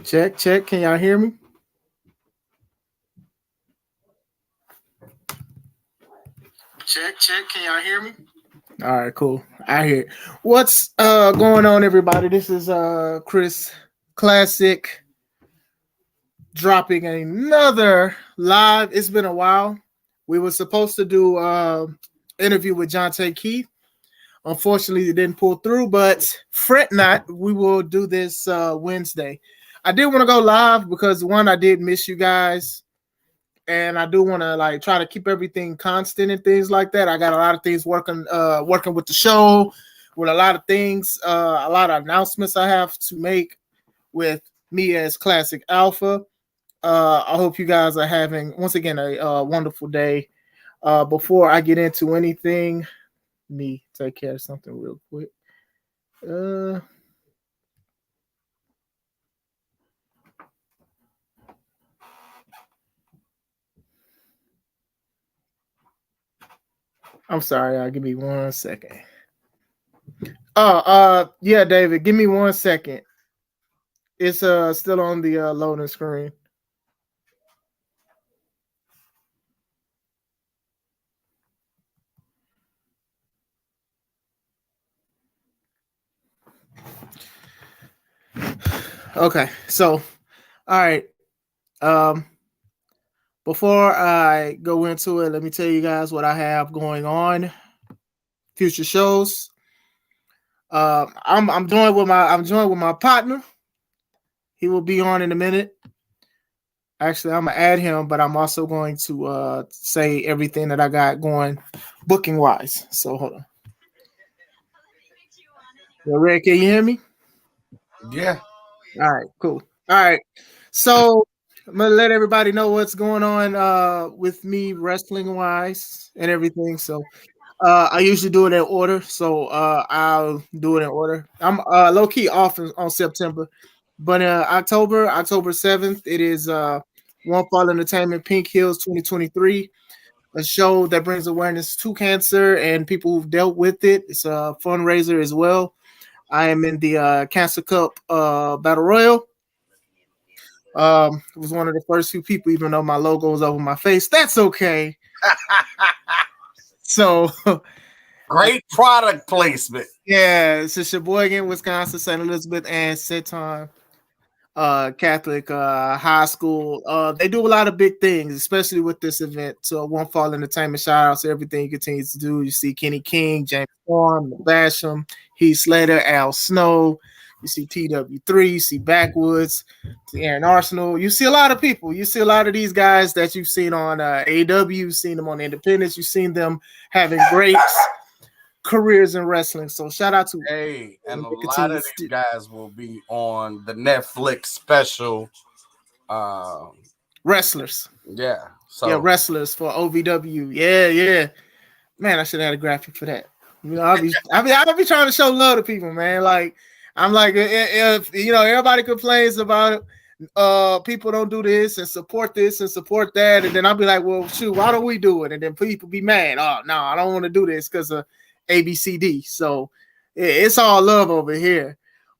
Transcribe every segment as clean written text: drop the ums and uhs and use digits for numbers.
Check, check. Can y'all hear me? Check, check. Can y'all hear me? All right, cool. I hear. What's going on, everybody? This is Chris Classic dropping another live. It's been a while. We were supposed to do interview with John Tay Keith. Unfortunately, it didn't pull through, but fret not. We will do this Wednesday. I did want to go live because one, I did miss you guys, and I do want to like try to keep everything constant and things like that. I got a lot of things working with the show, with a lot of things, a lot of announcements I have to make with me as Classic Alpha. I hope you guys are having once again a wonderful day. Before I get into anything, me take care of something real quick. Uh, I'm sorry. Give me 1 second. Yeah, David, give me 1 second. It's still on the loading screen. Okay, so all right. Um, before I go into it, let me tell you guys what I have going on. Future shows. I'm joined with my partner. He will be on in a minute. Actually, I'm gonna add him, but I'm also going to say everything that I got going booking wise. So hold on. Yeah, Red, can you hear me? Yeah. All right, cool. All right. So I'm gonna let everybody know what's going on with me wrestling wise and everything. So I usually do it in order, so I'll do it in order. I'm low key off on September, but October 7th, it is One Fall Entertainment Pink Hills 2023, a show that brings awareness to cancer and people who've dealt with it. It's a fundraiser as well. I am in the Cancer Cup Battle Royal. Was one of the first few people, even though my logo was over my face. That's okay. So Great product placement. yeah, it's a Sheboygan, Wisconsin, St. Elizabeth, and Seton Catholic high school. They do a lot of big things, especially with this event. So One Fall Entertainment, shout out to everything he continues to do. You see Kenny King, James Storm, Basham, Heath Slater, Al Snow. You see TW3, you see Backwoods, Aaron Arsenal. You see a lot of people. You see a lot of these guys that you've seen on AW, you've seen them on Independence, you've seen them having great careers in wrestling. So shout out to and a lot of these guys will be on the Netflix special. Wrestlers. Yeah. So yeah, wrestlers for OVW. Yeah. Man, I should have had a graphic for that. You know, I'll be trying to show love to people, man. Like I'm like, if you know, everybody complains about it. People don't do this and support that, and then I'll be like, well, shoot, why don't we do it? And then people be mad. Oh no, I don't want to do this because of ABCD. So it's all love over here.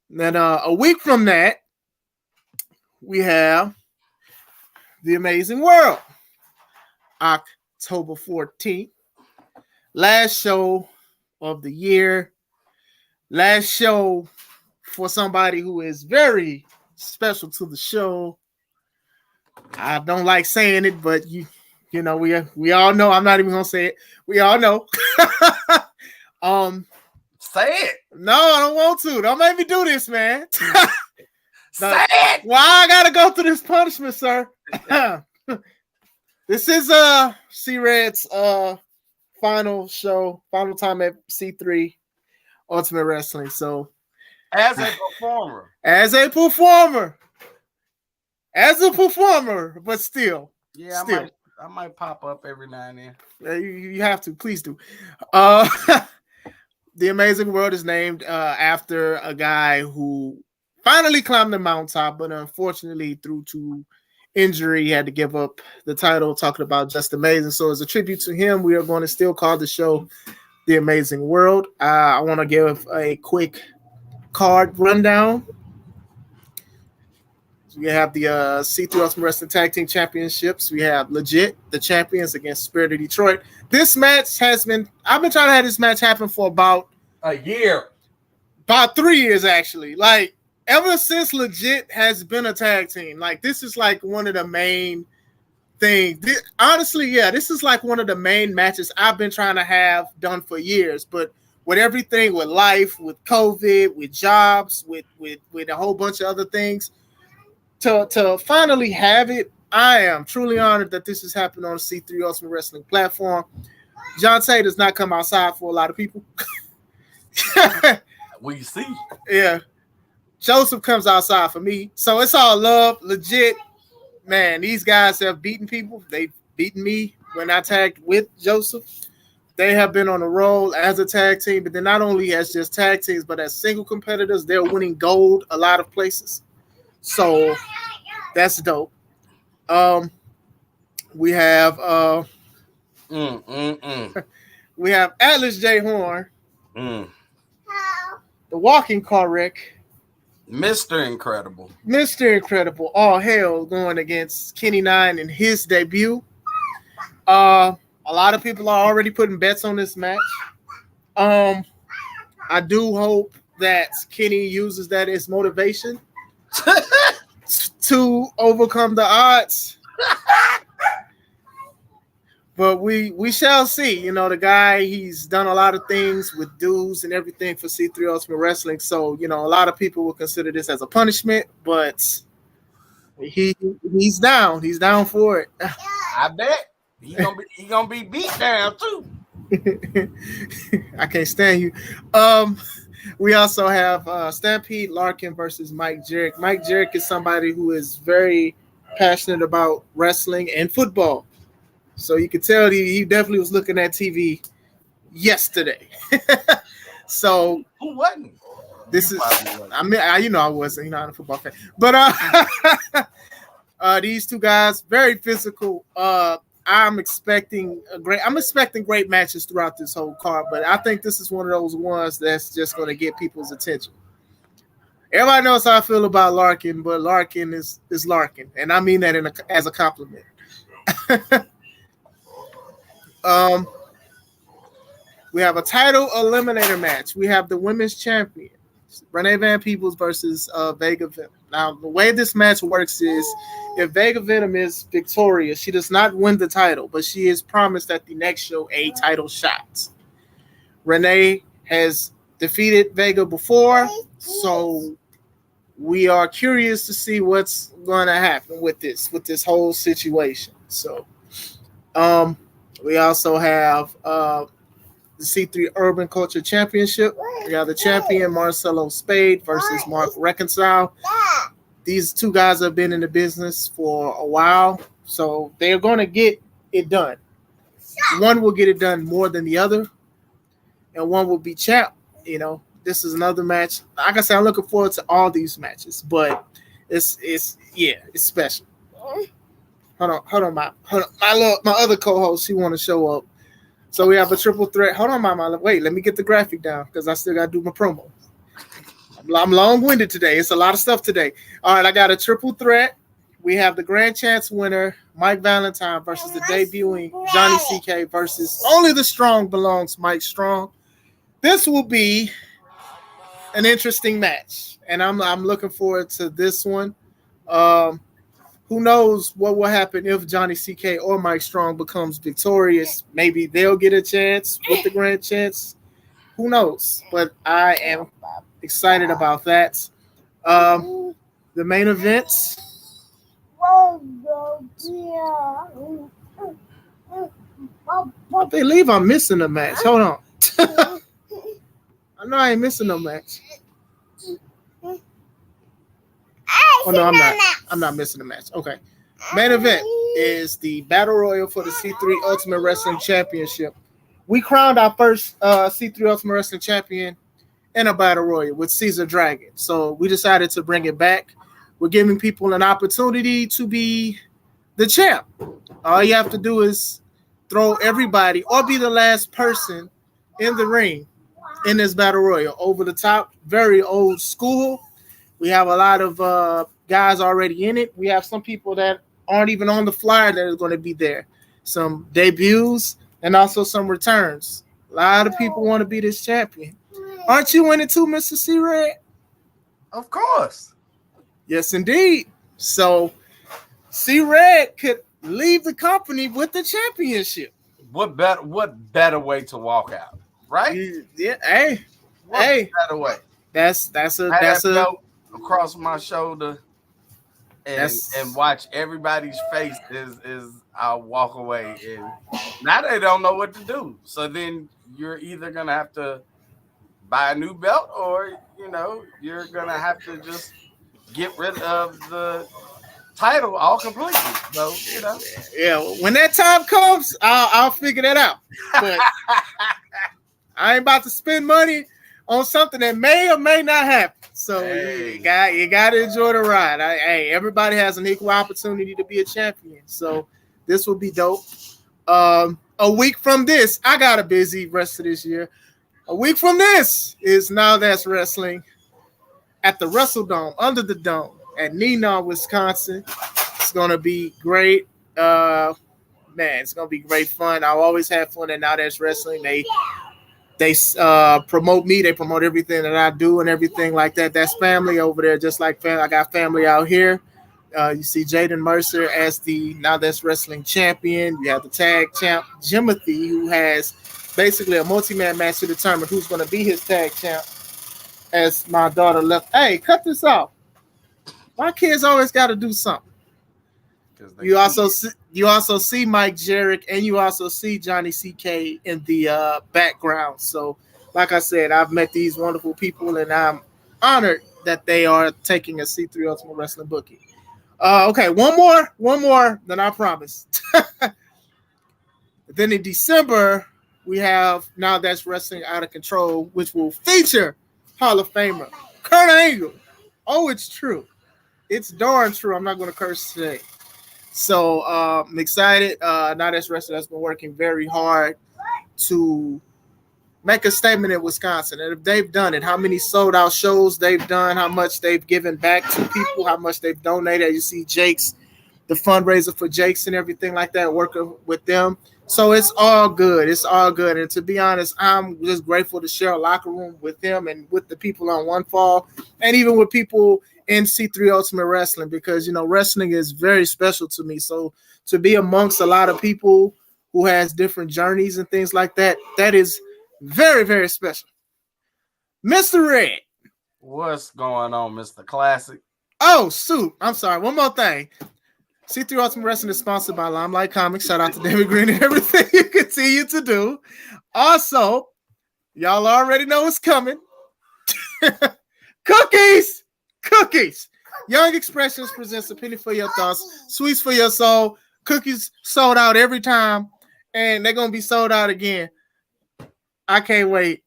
Then a week from that, we have The Amazing World, October 14th. Last show of the year. Last show for somebody who is very special to the show. I don't like saying it, but you know, we all know. I'm not even gonna say it. We all know. Say it. No, I don't want to. Don't make me do this, man. Say it. Why I gotta go through this punishment, sir? This is C-Red's final show, final time at C3 Ultimate Wrestling. So as a performer, but still. Yeah, I might pop up every now and then. You have to, please do. The Amazing World is named after a guy who finally climbed the mountaintop, but unfortunately, due to injury, he had to give up the title, talking about Just Amazing. So as a tribute to him, we are going to still call the show The Amazing World. I want to give a quick card rundown. We have the C3 Ultimate Wrestling Tag Team Championships. We have Legit, the champions, against Spirit of Detroit. This match I've been trying to have this match happen for about a year. About 3 years, actually. Like, ever since Legit has been a tag team, like, this is like one of the main things. Honestly, yeah, this is like one of the main matches I've been trying to have done for years. But with everything, with life, with COVID, with jobs, with a whole bunch of other things, to finally have it, I am truly honored that this has happened on the C3 Ultimate Wrestling platform. John Tay does not come outside for a lot of people. We see. Yeah. Joseph comes outside for me. So it's all love. Legit. Man, these guys have beaten people. They've beaten me when I tagged with Joseph. They have been on a roll as a tag team, but they're not only as just tag teams, but as single competitors. They're winning gold a lot of places. So that's dope. We have we have Atlas J. Horn, the Walking Car Wreck, Mr. Incredible, all hell going against Kenny Nine in his debut. A lot of people are already putting bets on this match. I do hope that Kenny uses that as motivation to overcome the odds. But we shall see. You know, the guy, he's done a lot of things with dues and everything for C3 Ultimate Wrestling. So, you know, a lot of people will consider this as a punishment, but he's down. He's down for it. I bet. He's gonna be beat down too. I can't stand you. We also have Stampede Larkin versus Mike Jerrick. Mike Jerrick is somebody who is very passionate about wrestling and football. So you can tell he definitely was looking at TV yesterday. So who wasn't? This is, I mean, I wasn't, I'm a football fan, but these two guys, very physical. I'm expecting great matches throughout this whole card, but I think this is one of those ones that's just going to get people's attention. Everybody knows how I feel about Larkin, but Larkin is Larkin, and I mean that as a compliment. We have a title eliminator match. We have the women's champion, Renee Van Peebles versus Vega Venom. Now, the way this match works is if Vega Venom is victorious, she does not win the title, but she is promised at the next show a title shot. Renee has defeated Vega before, so we are curious to see what's going to happen with this whole situation. So, we also have the C3 Urban Culture Championship. We have the champion Marcelo Spade versus Mark Reconcile. These two guys have been in the business for a while, so they're going to get it done. One will get it done more than the other, and one will be champ. You know, this is another match. Like I said, I'm looking forward to all these matches, but it's special. Hold on, my other co-host, she want to show up. So we have a triple threat. Hold on, Mama. Wait, let me get the graphic down because I still got to do my promo. I'm long-winded today. It's a lot of stuff today. All right, I got a triple threat. We have the Grand Chance winner, Mike Valentine, versus the debuting Johnny CK versus Only the Strong Belongs, Mike Strong. This will be an interesting match, and I'm looking forward to this one. Who knows what will happen if Johnny CK or Mike Strong becomes victorious? Maybe they'll get a chance with the Grand Chance. Who knows? But I am excited about that. The main events. I believe I'm missing a match. Hold on. I know I ain't missing no match. Oh no, I'm not missing a match. Okay. Main event is the Battle Royal for the C3 Ultimate Wrestling Championship. We crowned our first C3 Ultimate Wrestling Champion in a Battle Royal with Caesar Dragon. So we decided to bring it back. We're giving people an opportunity to be the champ. All you have to do is throw everybody or be the last person in the ring in this Battle Royal. Over the top, very old school. We have a lot of guys already in it. We have some people that aren't even on the flyer that are going to be there. Some debuts and also some returns. A lot of people want to be this champion. Aren't you in it too, Mr. C Red? Of course. Yes, indeed. So C Red could leave the company with the championship. What better way to walk out, right? Yeah. Hey. What better way? That's a across my shoulder and watch everybody's face is I'll walk away, and now they don't know what to do. So then you're either gonna have to buy a new belt, or you're gonna have to just get rid of the title all completely. So yeah, when that time comes, I'll figure that out. But I ain't about to spend money on something that may or may not happen. So you got to enjoy the ride. Everybody has an equal opportunity to be a champion. So this will be dope. A week from this, I got a busy rest of this year. A week from this is Now That's Wrestling at the WrestleDome, under the dome at Neenah, Wisconsin. It's going to be great. Man, it's going to be great fun. I always have fun at Now That's Wrestling. They promote me. They promote everything that I do and everything like that. That's family over there, just like family. I got family out here. You see Jaden Mercer as the Now That's Wrestling champion. You have the tag champ, Jimothy, who has basically a multi-man match to determine who's going to be his tag champ. As my daughter left, hey, cut this off. My kids always got to do something. You also see Mike Jarrett, and you also see Johnny CK in the background. So, like I said, I've met these wonderful people, and I'm honored that they are taking a C3 Ultimate Wrestling booking. Okay, one more than I promised. Then in December, we have Now That's Wrestling Out of Control, which will feature Hall of Famer Kurt Angle. Oh, it's true. It's darn true. I'm not going to curse today. So I'm excited. Now That's Wrestling has been working very hard to make a statement in Wisconsin. And if they've done it, how many sold out shows they've done, how much they've given back to people, how much they've donated. You see Jake's, the fundraiser for Jake's and everything like that, working with them. So it's all good. It's all good. And to be honest, I'm just grateful to share a locker room with them and with the people on One Fall, and even with people in C3 Ultimate Wrestling, because, wrestling is very special to me. So to be amongst a lot of people who has different journeys and things like that, that is very, very special. Mr. Red. What's going on, Mr. Classic? Oh, shoot. I'm sorry. One more thing. C3 Ultimate Wrestling is sponsored by Limelight Comics. Shout out to David Green and everything you continue to do. Also, y'all already know what's coming. Cookies. Young Expressions presents a penny for your thoughts, sweets for your soul. Cookies sold out every time, and they're going to be sold out again. I can't wait.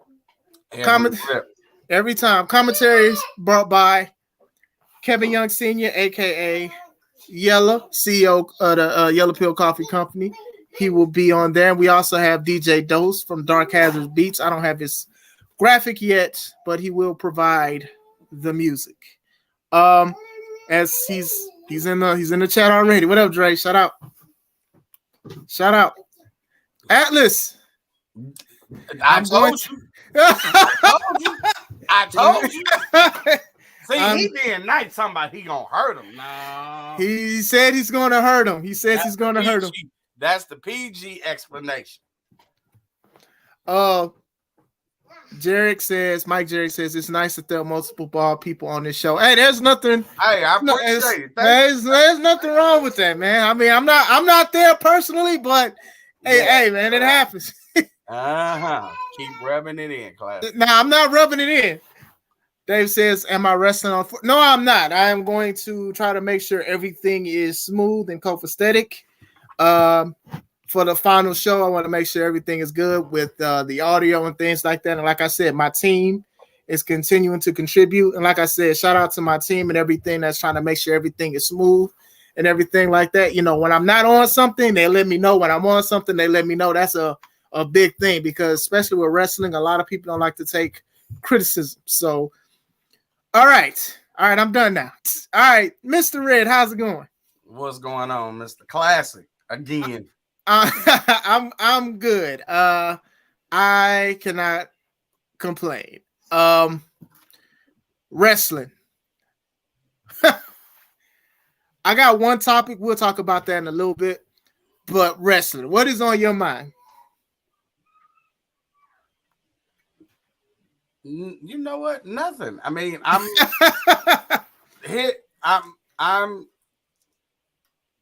Every time. Commentaries brought by Kevin Young Sr., a.k.a. Yella, CEO of the Yellow Pill Coffee Company. He will be on there. We also have DJ Dose from Dark Hazards Beats. I don't have his graphic yet, but he will provide the music. As he's in the chat already. What up, Dre? Shout out. Atlas. I told you. See, he being nice. Somebody, he gonna hurt him. No. He said he's gonna hurt him. He says he's gonna hurt him. That's the PG explanation. Mike Jarrett says it's nice that there are multiple ball people on this show. Hey, there's nothing. Hey, I appreciate it. There's nothing wrong with that, man. I mean, I'm not there personally, but hey, man, it happens. Keep rubbing it in, class. Nah, I'm not rubbing it in. Dave says, am I wrestling on? No, I'm not. I am going to try to make sure everything is smooth and copacetic. For the final show, I want to make sure everything is good with the audio and things like that. And like I said, my team is continuing to contribute. And like I said, shout out to my team and everything that's trying to make sure everything is smooth and everything like that. When I'm not on something, they let me know. When I'm on something, they let me know. That's a big thing, because especially with wrestling, a lot of people don't like to take criticism. So, all right, All right, I'm done now. All right, Mr. Red, how's it going? What's going on, Mr. Classic? Again. I'm good. I cannot complain. Wrestling. I got one topic. We'll talk about that in a little bit. But wrestling, what is on your mind? You know what? Nothing. I mean, I'm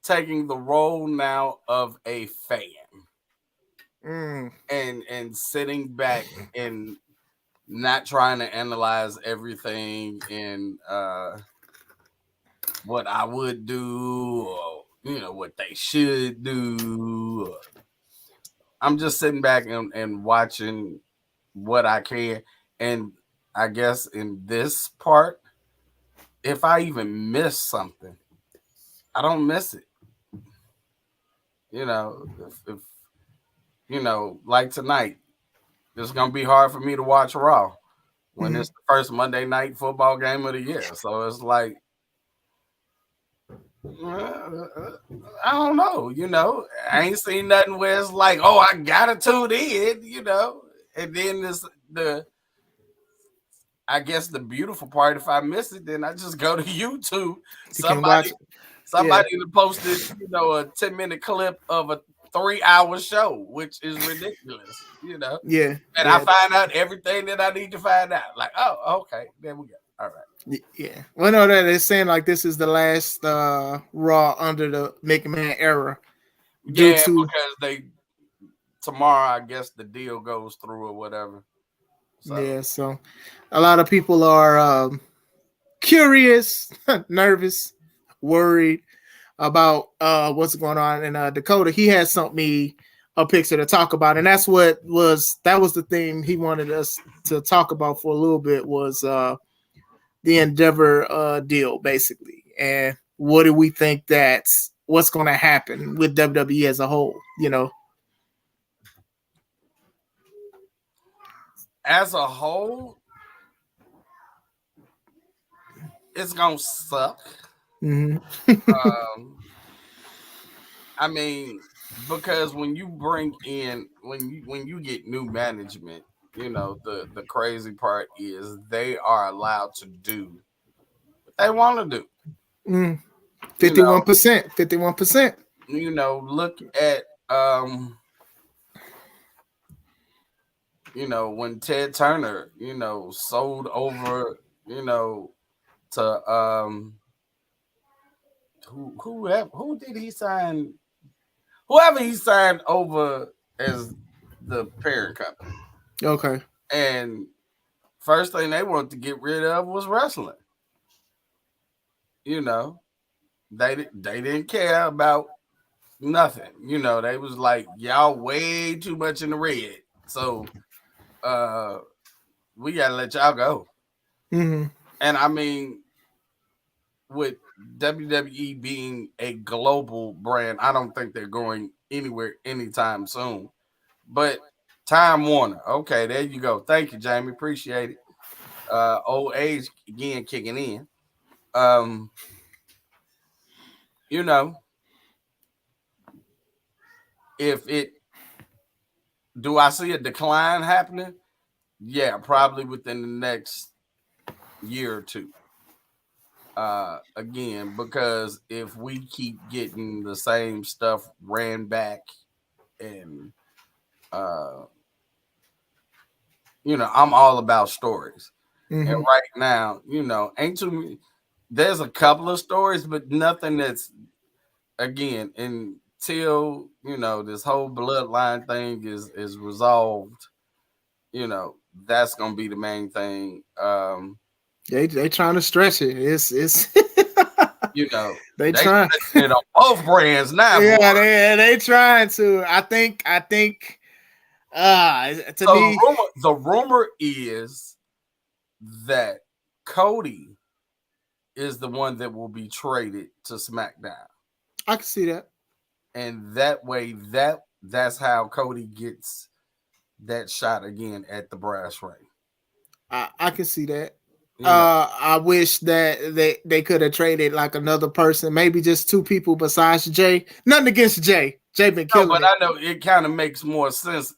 taking the role now of a fan. And sitting back and not trying to analyze everything and what I would do or what they should do. I'm just sitting back and watching what I can. And I guess in this part, if I even miss something, I don't miss it. If like tonight, it's gonna be hard for me to watch Raw when it's the first Monday night football game of the year. So it's like, I don't know. I ain't seen nothing where it's like, oh, I gotta tune in, and then I guess the beautiful part, if I miss it, then I just go to YouTube. Somebody posted, a 10-minute clip of a 3-hour show, which is ridiculous, Yeah. And I find out everything that I need to find out. Like, oh, okay, there we go. All right. Yeah. Well, no, that is saying like this is the last Raw under the McMahon era. Because tomorrow, I guess the deal goes through or whatever. So a lot of people are curious, nervous, worried about what's going on. And Dakota, he has sent me a picture to talk about, and that was the thing he wanted us to talk about for a little bit was the Endeavor deal, basically. And what do we think what's going to happen with WWE as a whole, As a whole, it's gonna suck. I mean, because when you bring in when you get new management, the crazy part is they are allowed to do what they want to do. 51%. Look at when Ted Turner, sold over, to who did he sign? Whoever he signed over as the parent company. Okay. And first thing they wanted to get rid of was wrestling. They didn't care about nothing. They was like, y'all way too much in the red. So we gotta let y'all go. And I mean, with WWE being a global brand, I don't think they're going anywhere anytime soon. But Time Warner, okay, there you go. Thank you, Jamie. Appreciate it. Old age again kicking in. Do I see a decline happening? Yeah, probably within the next year or two. Again, because if we keep getting the same stuff ran back and I'm all about stories. And right now, ain't too many. There's a couple of stories, but nothing that's, again, until this whole bloodline thing is resolved, that's gonna be the main thing. They trying to stretch it. It's they trying it on both brands now. Yeah, they trying to. I think the rumor is that Cody is the one that will be traded to SmackDown. I can see that. And that way, that's how Cody gets that shot again at the brass ring. I can see that. I wish that they could have traded like another person, maybe just two people besides Jay. Nothing against Jay. Jay been killing but I know it kind of makes more sense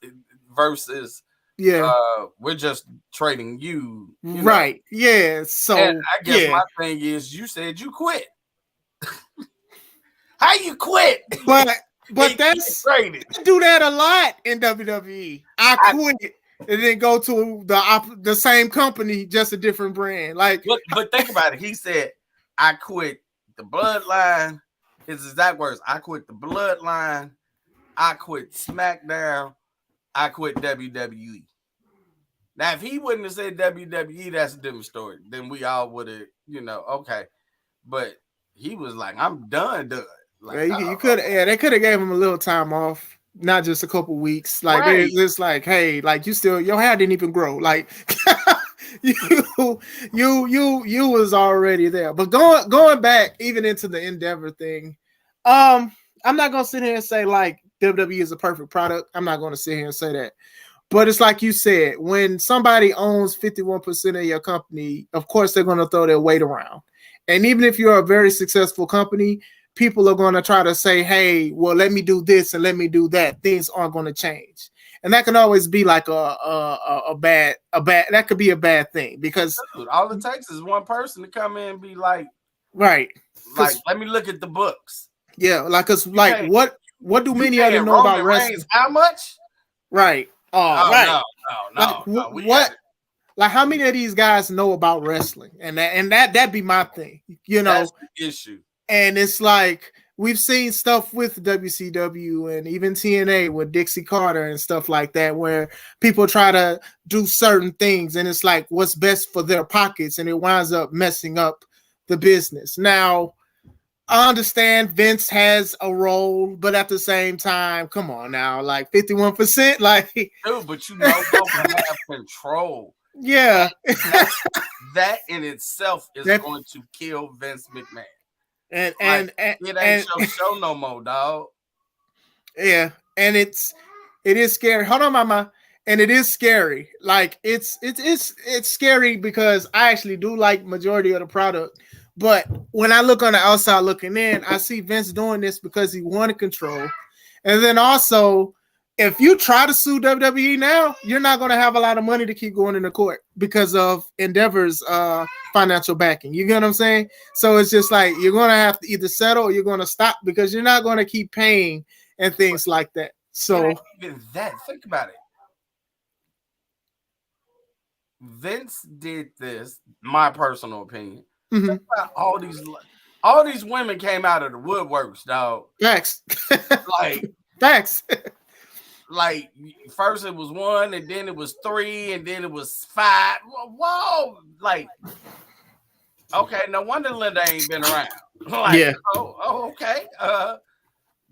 versus we're just trading you right know? Yeah, so and I guess my thing is you said you quit. How you quit? But that's traded. I do that a lot in WWE. I quit and then go to the same company, just a different brand. Like, but think about it. He said, "I quit the Bloodline." His exact words: "I quit the Bloodline. I quit SmackDown. I quit WWE." Now, if he wouldn't have said WWE, that's a different story. Then we all would have, okay. But he was like, "I'm done." Like, you could, they could have gave him a little time off, not just a couple weeks. Like, it's like, hey, like your hair didn't even grow. Like, you was already there. But going back even into the Endeavor thing, I'm not gonna sit here and say like WWE is a perfect product. I'm not gonna sit here and say that. But it's like you said, when somebody owns 51% of your company, of course they're gonna throw their weight around. And even if you're a very successful company, people are going to try to say, hey, well, let me do this and let me do that. Things aren't going to change. And that can always be like a bad, that could be a bad thing because all it takes is one person to come in and be like, right. Like, let me look at the books. Yeah. Like, cause like what do many of them know about wrestling? How much? Right. Oh, right. No. Like, what? Like, how many of these guys know about wrestling? And that'd be my thing, That's the issue. And it's like we've seen stuff with WCW and even TNA with Dixie Carter and stuff like that, where people try to do certain things and it's like what's best for their pockets, and it winds up messing up the business. Now, I understand Vince has a role, but at the same time, come on now, like 51%, like dude, but both have control. Yeah. that in itself is going to kill Vince McMahon. And it ain't your show no more, dog. Yeah, and it is scary. Hold on, mama. And it is scary. Like it's scary because I actually do like majority of the product. But when I look on the outside looking in, I see Vince doing this because he wanted control. And then also, if you try to sue WWE now, you're not going to have a lot of money to keep going into court because of Endeavor's financial backing. You get what I'm saying? So it's just like you're going to have to either settle or you're going to stop because you're not going to keep paying and things like that. So even that, think about it. Vince did this, my personal opinion. Mm-hmm. Think about all these women came out of the woodworks, dog. Facts. Like facts. Like first it was 1, and then it was 3, and then it was 5. Whoa! Like, okay, no wonder Linda ain't been around. Like, yeah. Oh, okay.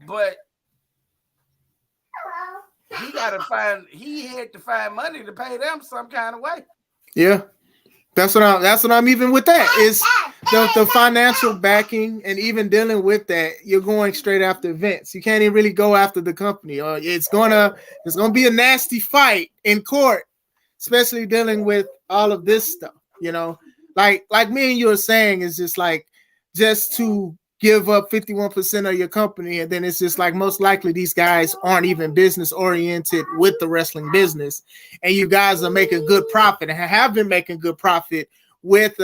But he had to find money to pay them some kind of way. Yeah. That's what I'm even with that is the financial backing, and even dealing with that, you're going straight after Vince. You can't even really go after the company, or it's gonna be a nasty fight in court, especially dealing with all of this stuff. Like me and you are saying, is just like just to give up 51% of your company, and then it's just like most likely these guys aren't even business oriented with the wrestling business, and you guys are making good profit and have been making good profit with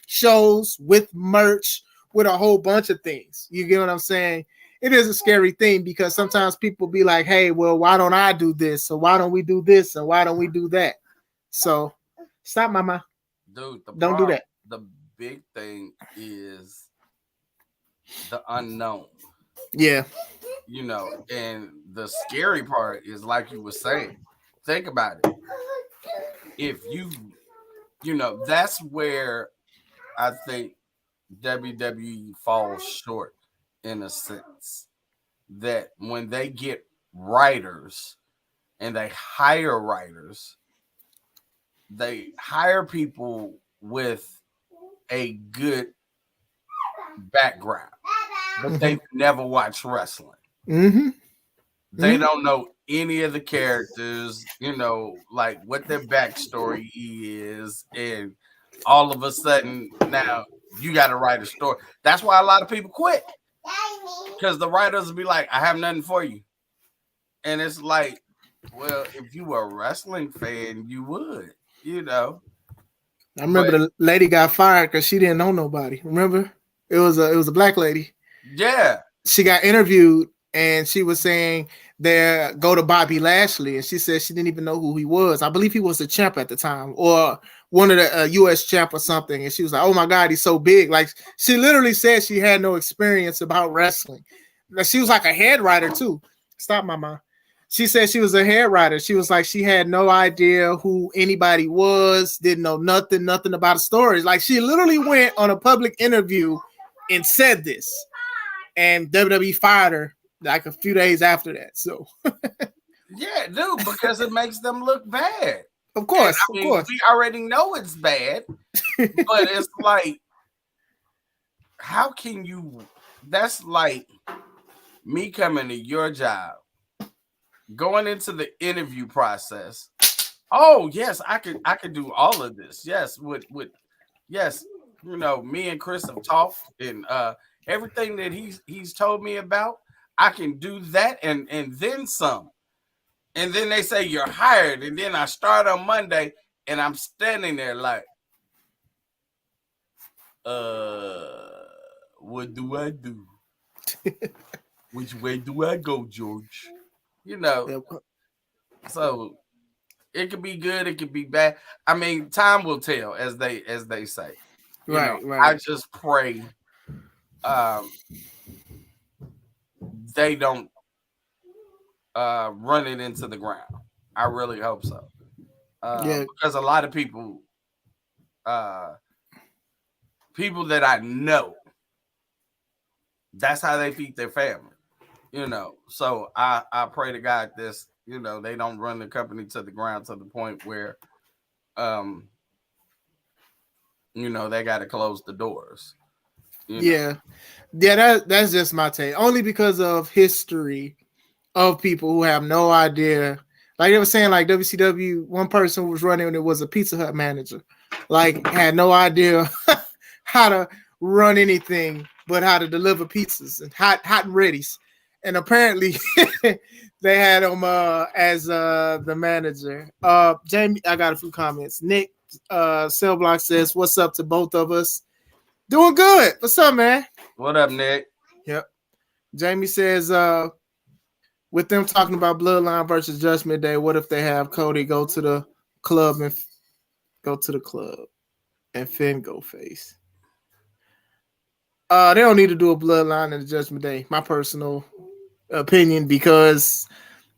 shows, with merch, with a whole bunch of things. You get what I'm saying? It is a scary thing because sometimes people be like, hey, well, why don't I do this? So why don't we do this? And why don't we do that? So stop, mama. Dude, don't do that. The big thing is the unknown. Yeah. And the scary part is, like you were saying, think about it. If that's where I think WWE falls short, in a sense, that when they get writers and they hire writers, they hire people with a good background, but they've never watched wrestling. Mm-hmm. They don't know any of the characters, like what their backstory is, and all of a sudden now you got to write a story. That's why a lot of people quit, because the writers will be like, I have nothing for you. And it's like, well, if you were a wrestling fan, you would, you know. I remember the lady got fired because she didn't know nobody. Remember? It was a black lady. Yeah. She got interviewed and she was saying go to Bobby Lashley, and she said she didn't even know who he was. I believe he was the champ at the time, or one of the U.S. champ or something. And she was like, "Oh my God, he's so big!" Like she literally said she had no experience about wrestling. She was like a head writer too. Stop, Mama. She said she was a head writer. She was like, she had no idea who anybody was, didn't know nothing about the stories. Like she literally went on a public interview and said this, and WWE fired her like a few days after that. So yeah, dude, because it makes them look bad. Of course, of course. We already know it's bad, but it's like, how can you? That's like me coming to your job, going into the interview process. Oh yes, I could do all of this. Yes, with yes, you know, me and Chris have talked, and everything that he's told me about, I can do that and then some. And then they say you're hired, and then I start on Monday, and I'm standing there like, what do I do? Which way do I go, George? You know, so it could be good, it could be bad. I mean, time will tell, as they say. Right. I just pray they don't run it into the ground. I really hope so. Because a lot of people that I know, that's how they feed their family, you know. So I pray to God this, you know, they don't run the company to the ground to the point where you know, they got to close the doors. Yeah, that's just my take. Only because of history of people who have no idea. Like they were saying, like WCW, one person who was running, it was a Pizza Hut manager, like had no idea how to run anything but how to deliver pizzas and hot and readies. And apparently they had him as the manager. Jamie, I got a few comments. Nick Cell Block says, "What's up to both of us? Doing good. What's up, man? What up, Nick?" Yep. Jamie says, with them talking about Bloodline versus Judgment Day, what if they have Cody go to the club and Finn go face? They don't need to do a Bloodline and a Judgment Day. My personal opinion, because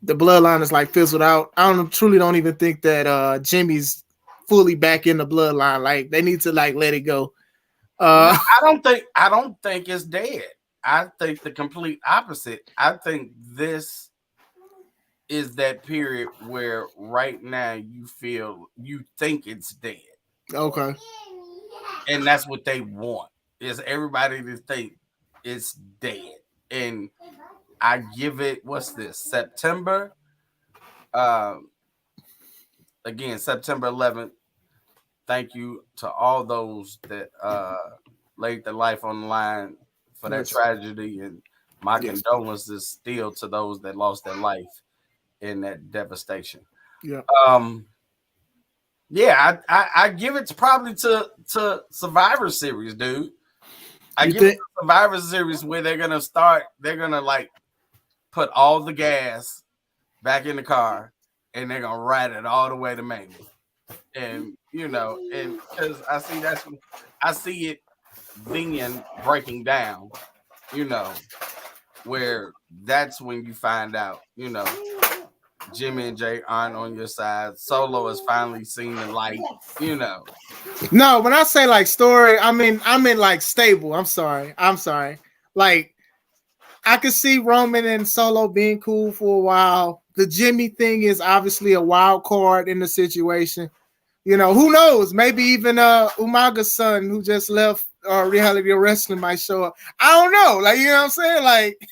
the Bloodline is like fizzled out. I truly don't even think that Jimmy's fully back in the Bloodline. Like they need to like let it go. I don't think it's dead. I think the complete opposite. I think this is that period where right now you think it's dead. Okay. And that's what they want, is everybody to think it's dead. And I give it, what's this, September? Again, September 11th. Thank you to all those that laid their life on the line for that tragedy, and my condolences still to those that lost their life in that devastation. Yeah. I give it probably to Survivor Series, dude. I give it to Survivor Series where they're gonna like put all the gas back in the car and they're gonna ride it all the way to Mania. And you know, and because I see it then breaking down, you know, where that's when you find out, you know, Jimmy and Jay aren't on your side. Solo has finally seen the light, you know. No, when I say like story, I mean like stable. I'm sorry. Like I could see Roman and Solo being cool for a while. The Jimmy thing is obviously a wild card in the situation. You know, who knows? Maybe even Umaga's son, who just left Reality Wrestling, might show up. I don't know. Like, you know what I'm saying? Like,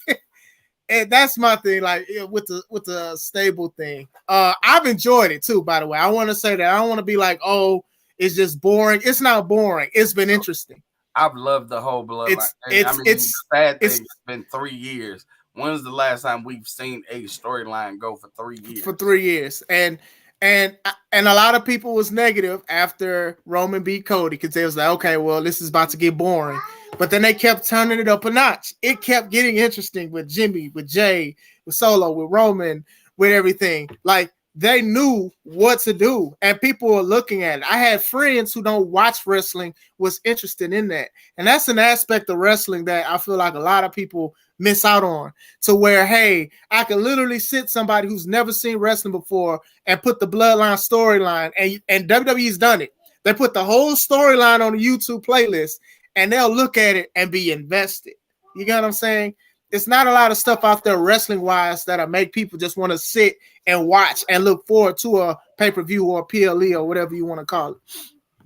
and that's my thing. Like with the stable thing, I've enjoyed it too. By the way, I want to say that I don't want to be like, oh, is just boring. It's not boring. It's been interesting. I've loved the whole bloodline. The sad thing, it's been 3 years. When's the last time we've seen a storyline go for 3 years? For 3 years. And a lot of people was negative after Roman beat Cody because they was like, okay, well, this is about to get boring. But then they kept turning it up a notch. It kept getting interesting with Jimmy, with Jay, with Solo, with Roman, with everything. Like, they knew what to do, and people were looking at it. I had friends who don't watch wrestling was interested in that. And that's an aspect of wrestling that I feel like a lot of people miss out on, to where, hey, I can literally sit somebody who's never seen wrestling before and put the Bloodline storyline, and WWE's done it. They put the whole storyline on a YouTube playlist, and they'll look at it and be invested. You get what I'm saying? It's not a lot of stuff out there wrestling-wise that'll make people just want to sit and watch and look forward to a pay-per-view or a PLE or whatever you want to call it.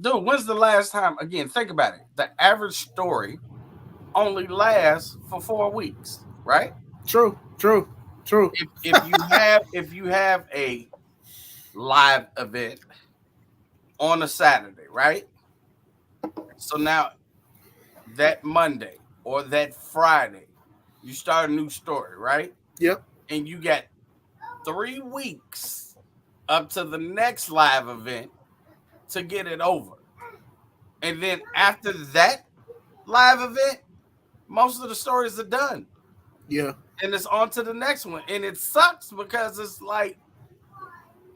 Dude, when's the last time, again, think about it. The average story only lasts for 4 weeks, right? True. If you have a live event on a Saturday, right? So now that Monday or that Friday, you start a new story, right? Yep. And you got 3 weeks up to the next live event to get it over. And then after that live event, most of the stories are done. Yeah. And it's on to the next one. And it sucks because it's like,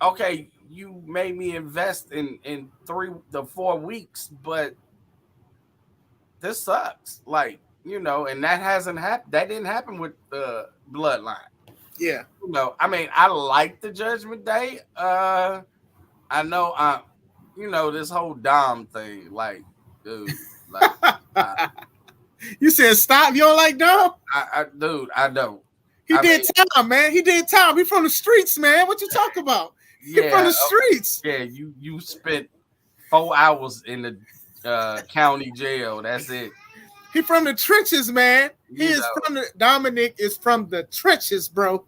okay, you made me invest in 3 to 4 weeks, but this sucks. Like, you know, and that hasn't happened. That didn't happen with the Bloodline. Yeah. You know, I mean, I like the Judgment Day. I know, you know, this whole Dom thing, like, dude, like, you said stop. You don't like Dom? Dude, I don't. He did time, man. He did time. He from the streets, man. What you talking about? He from the streets. Yeah, you spent 4 hours in the county jail. That's it. He from the trenches, man. Dominic is from the trenches, bro.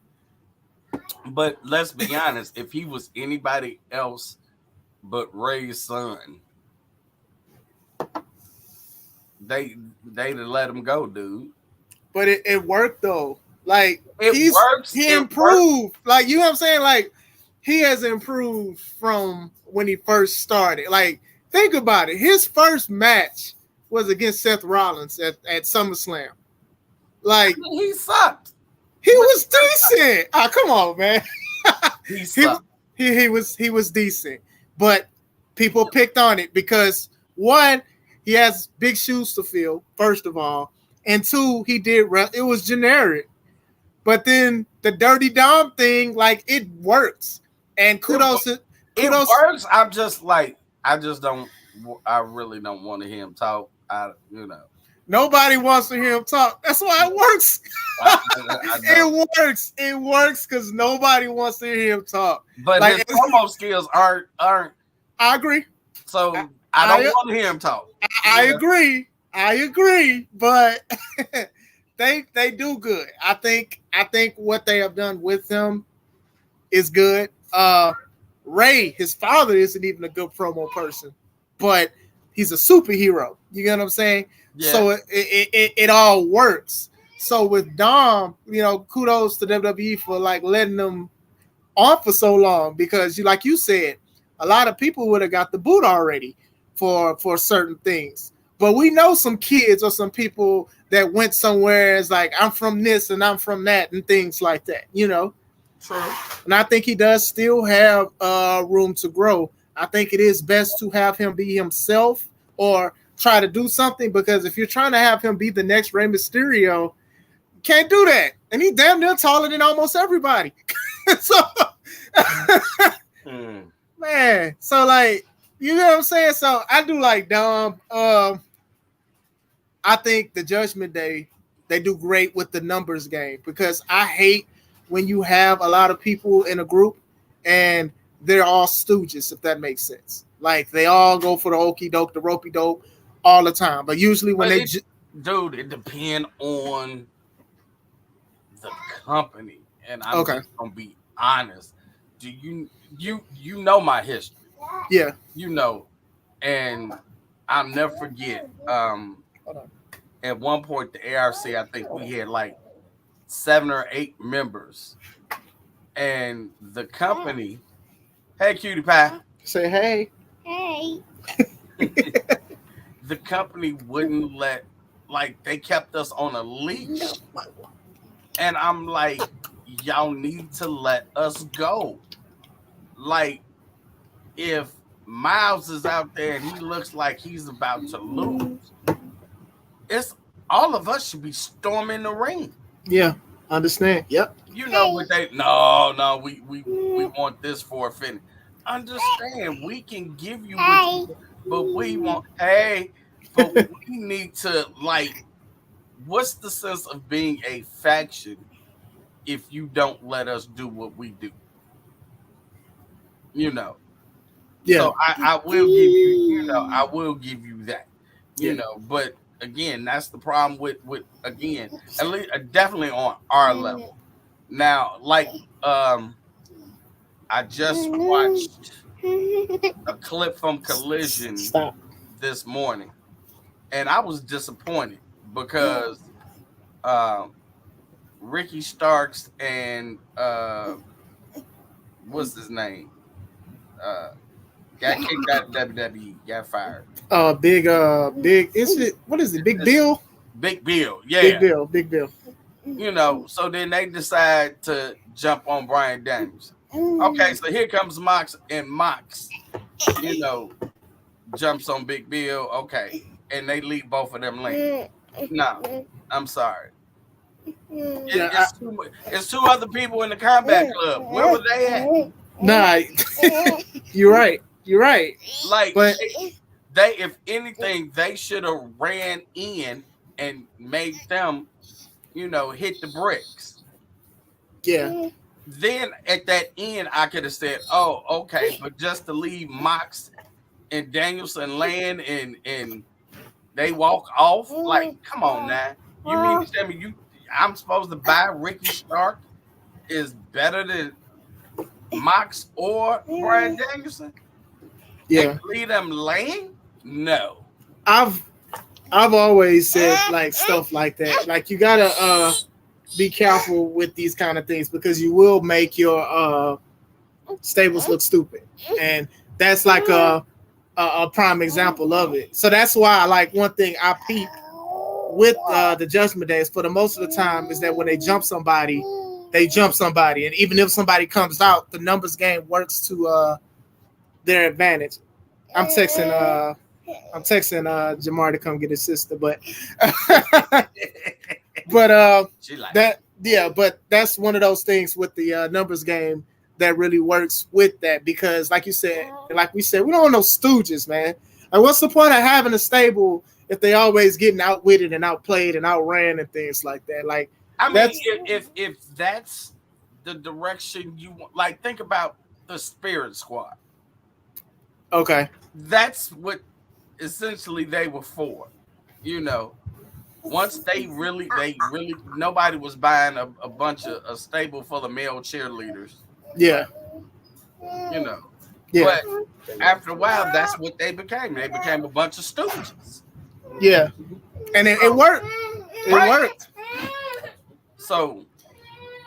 But let's be honest, if he was anybody else but Ray's son, they'd have let him go, dude. But it worked though. Like it works. He improved. Like, you know what I'm saying? Like, he has improved from when he first started. Like, think about it. His first match was against Seth Rollins at SummerSlam. Like, he sucked. He was decent. Oh, come on, man. He was decent. But people picked on it because, one, he has big shoes to fill, first of all. And two, it was generic. But then the Dirty Dom thing, like, it works. And kudos. It works. I really don't want to hear him talk. Nobody wants to hear him talk. That's why it works. It works because nobody wants to hear him talk. But his promo skills aren't. I agree. So I don't want to hear him talk. I agree. But they do good. I think what they have done with him is good. Ray, his father, isn't even a good promo person, but he's a superhero. You get what I'm saying? Yeah. So it all works. So with Dom, you know, kudos to WWE for like letting them on for so long, because like you said, a lot of people would have got the boot already for certain things. But we know some kids or some people that went somewhere as like, I'm from this and I'm from that and things like that, you know? True. And I think he does still have room to grow. I think it is best to have him be himself or try to do something, because if you're trying to have him be the next Rey Mysterio, you can't do that. And he's damn near taller than almost everybody. So, man, so like, you know what I'm saying? So I do like Dom. I think the Judgment Day, they do great with the numbers game, because I hate when you have a lot of people in a group and they're all stooges, if that makes sense. Like, they all go for the okey doke, the ropey dope all the time. But usually when it depends on the company. And I'm just gonna be honest. Do you know my history? Yeah. You know, And I'll never forget. At one point, the ARC, I think we had like 7 or 8 members, and the company. Hey, cutie pie. Say hey. Hey. The company wouldn't let, like, they kept us on a leash, and I'm like, y'all need to let us go. Like, if Miles is out there and he looks like he's about to lose, it's all of us should be storming the ring. Yeah, understand. Yep. You know what they? No, we want this for a finish. Understand? We can give you what, but we want. Hey, but we need to, like. What's the sense of being a faction if you don't let us do what we do? You know. Yeah. So I will give you. I will give you that. You know, but again, that's the problem with again, at least definitely on our level. Now, like I just watched a clip from Collision this morning, and I was disappointed because Ricky Starks and what's his name? Got kicked out of WWE, got fired. Big is it, what is it? Big Bill? Big Bill, yeah. Big Bill. You know, so then they decide to jump on Bryan Danielson. Okay, so here comes Mox, and Mox, you know, jumps on Big Bill. Okay, and they leave both of them lane. No, I'm sorry. It's 2 other people in the Combat Club. Where were they at? Nah, you're right. You're right. Like, but they, if anything, they should have ran in and made them, you know, hit the bricks. Yeah. Then at that end, I could have said, "Oh, okay," but just to leave Mox and Danielson land and they walk off, like, come on now. You mean to tell me I'm supposed to buy Ricky Stark is better than Mox or Bryan Danielson? Yeah. And leave them laying? No. I've always said like stuff like that. Like, you gotta be careful with these kind of things because you will make your stables look stupid, and that's like a prime example of it. So that's why, like, one thing I peep with the Judgment Days for the most of the time is that when they jump somebody, and even if somebody comes out, the numbers game works to their advantage. I'm texting Jamar to come get his sister, but but that's one of those things with the numbers game that really works with that, because like you said, like we said, we don't want no stooges, man. Like, what's the point of having a stable if they always getting outwitted and outplayed and outran and things like that? Like, I mean, if that's the direction you want, like, think about the Spirit Squad. Okay. That's what essentially they were for. You know, once they really nobody was buying a bunch of a stable full of male cheerleaders. Yeah. You know. Yeah. But after a while, that's what they became. They became a bunch of stooges. Yeah. And it worked. It worked. So,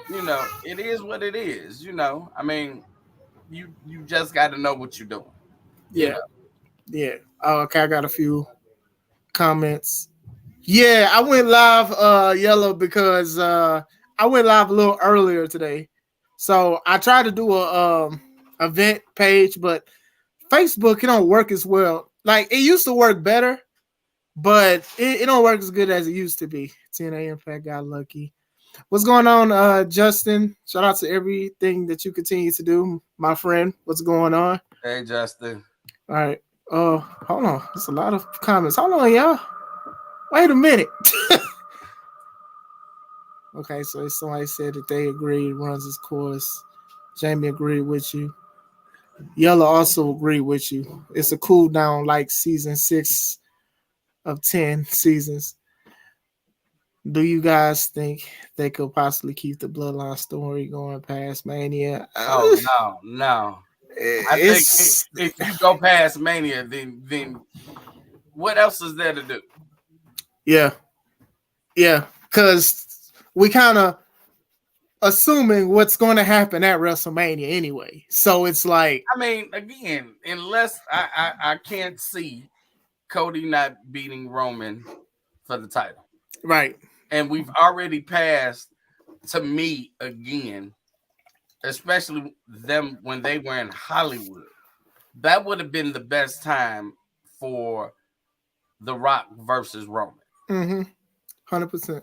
you know, it is what it is. You know, I mean, you just got to know what you're doing. Yeah. You know? Yeah. Okay, I got a few comments. Yeah, I went live, Yellow, because I went live a little earlier today. So I tried to do a event page, but Facebook, it don't work as well. Like, it used to work better, but it don't work as good as it used to be. TNA Impact got lucky. What's going on, Justin? Shout out to everything that you continue to do, my friend. What's going on? Hey, Justin. All right. Hold on. There's a lot of comments. Hold on, y'all. Wait a minute. Okay, so somebody said that they agreed, runs his course. Jamie agreed with you. Yellow also agreed with you. It's a cool down like season 6 of 10 seasons. Do you guys think they could possibly keep the Bloodline story going past Mania? Oh, no. I think if you go past Mania, then what else is there to do? Yeah, because we kind of assuming what's going to happen at WrestleMania anyway. So it's like, I mean, again, unless I can't see Cody not beating Roman for the title, right? And we've already passed, to me, again, especially them when they were in Hollywood. That would have been the best time for The Rock versus Roman. 100%.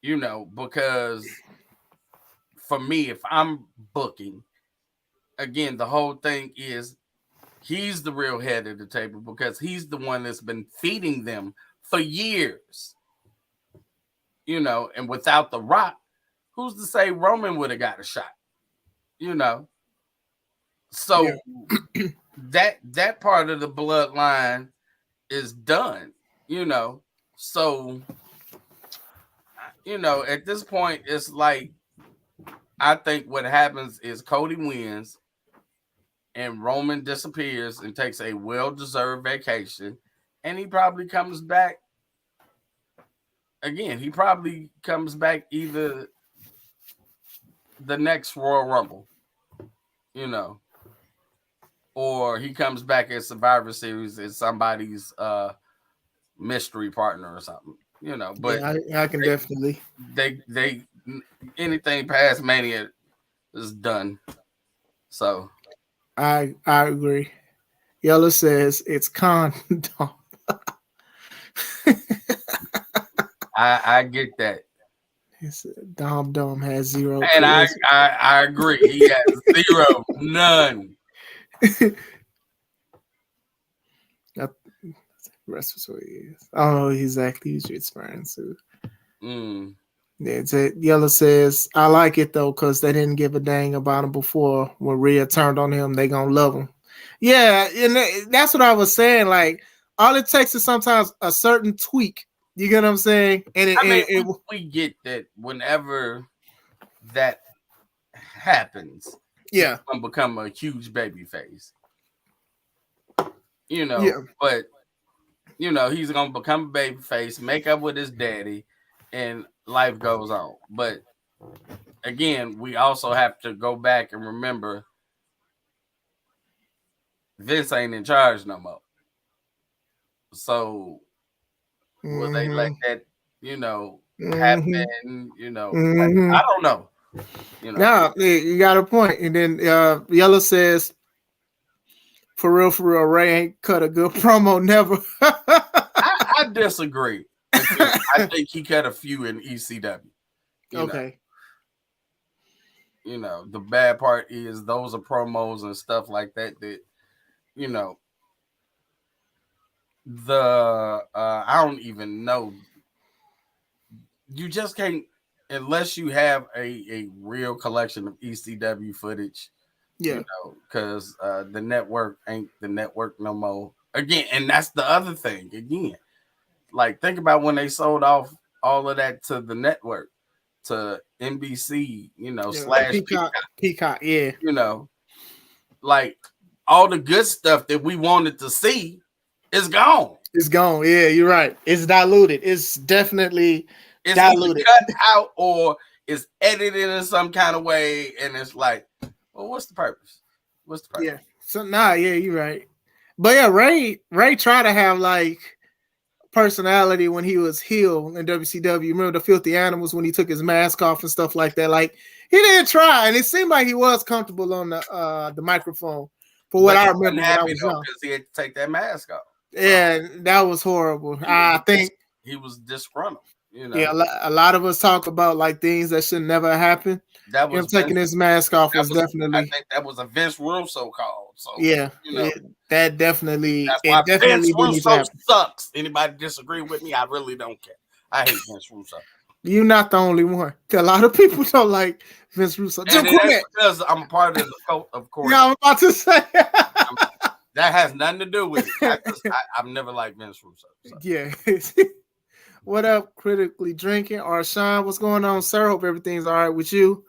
You know, because for me, if I'm booking, again, the whole thing is he's the real head of the table because he's the one that's been feeding them for years. You know, and without The Rock, who's to say Roman would have got a shot? You know, so that part of the bloodline is done. You know, so you know at this point it's like I think what happens is Cody wins, and Roman disappears and takes a well-deserved vacation, and he probably comes back. Again, he probably comes back either the next Royal Rumble, you know, or he comes back at Survivor Series as somebody's mystery partner or something, you know. But I can definitely. They anything past Mania is done. So I agree. Yellow says it's condom. I get that. Dom has zero. And I agree. He has zero. None. Rest is what he is. I don't know exactly who's inspiring to. Yellow says, I like it though, because they didn't give a dang about him before. When Rhea turned on him, they gonna love him. Yeah, and that's what I was saying. Like, all it takes is sometimes a certain tweak. You get what I'm saying? And we get that whenever that happens, yeah, he's gonna become a huge baby face. You know, but you know, he's gonna become a baby face, make up with his daddy, and life goes on. But again, we also have to go back and remember Vince ain't in charge no more. So will they let that, you know, happen? You know, I don't know. You know, no, you got a point. And then Yellow says, for real, Ray ain't cut a good promo never. I disagree. I think he cut a few in ECW. Okay. You know, the bad part is those are promos and stuff like that. That you know, I don't even know. You just can't unless you have a real collection of ECW footage. Yeah, you know, because the network ain't the network no more. Again, and that's the other thing. Again, like think about when they sold off all of that to the network, to NBC, you know, / Peacock, yeah. You know, like all the good stuff that we wanted to see is gone. It's gone. Yeah, you're right. It's diluted. It's definitely diluted. Cut out or it's edited in some kind of way, and it's like, well, what's the purpose? Yeah. So yeah, you're right. But yeah, Ray tried to have like personality when he was heel in WCW. Remember the Filthy Animals when he took his mask off and stuff like that? Like he didn't try, and it seemed like he was comfortable on the microphone. For what I remember, when I was young, because he had to take that mask off. Yeah, that was horrible. I think he was disgruntled. You know? Yeah, a lot of us talk about like things that should never happen. That was him taking his mask off was definitely. I think that was a Vince Russo call. So yeah, you know, that definitely. That's why Vince Russo sucks. Anybody disagree with me? I really don't care. I hate Vince Russo. You're not the only one. A lot of people don't like Vince Russo. And that's because I'm part of the cult, of course. Yeah, I'm about to say. That has nothing to do with it. I've never liked Vince Russo. So. Yeah. What up, Critically Drinking? Arshawn, what's going on, sir? Hope everything's all right with you.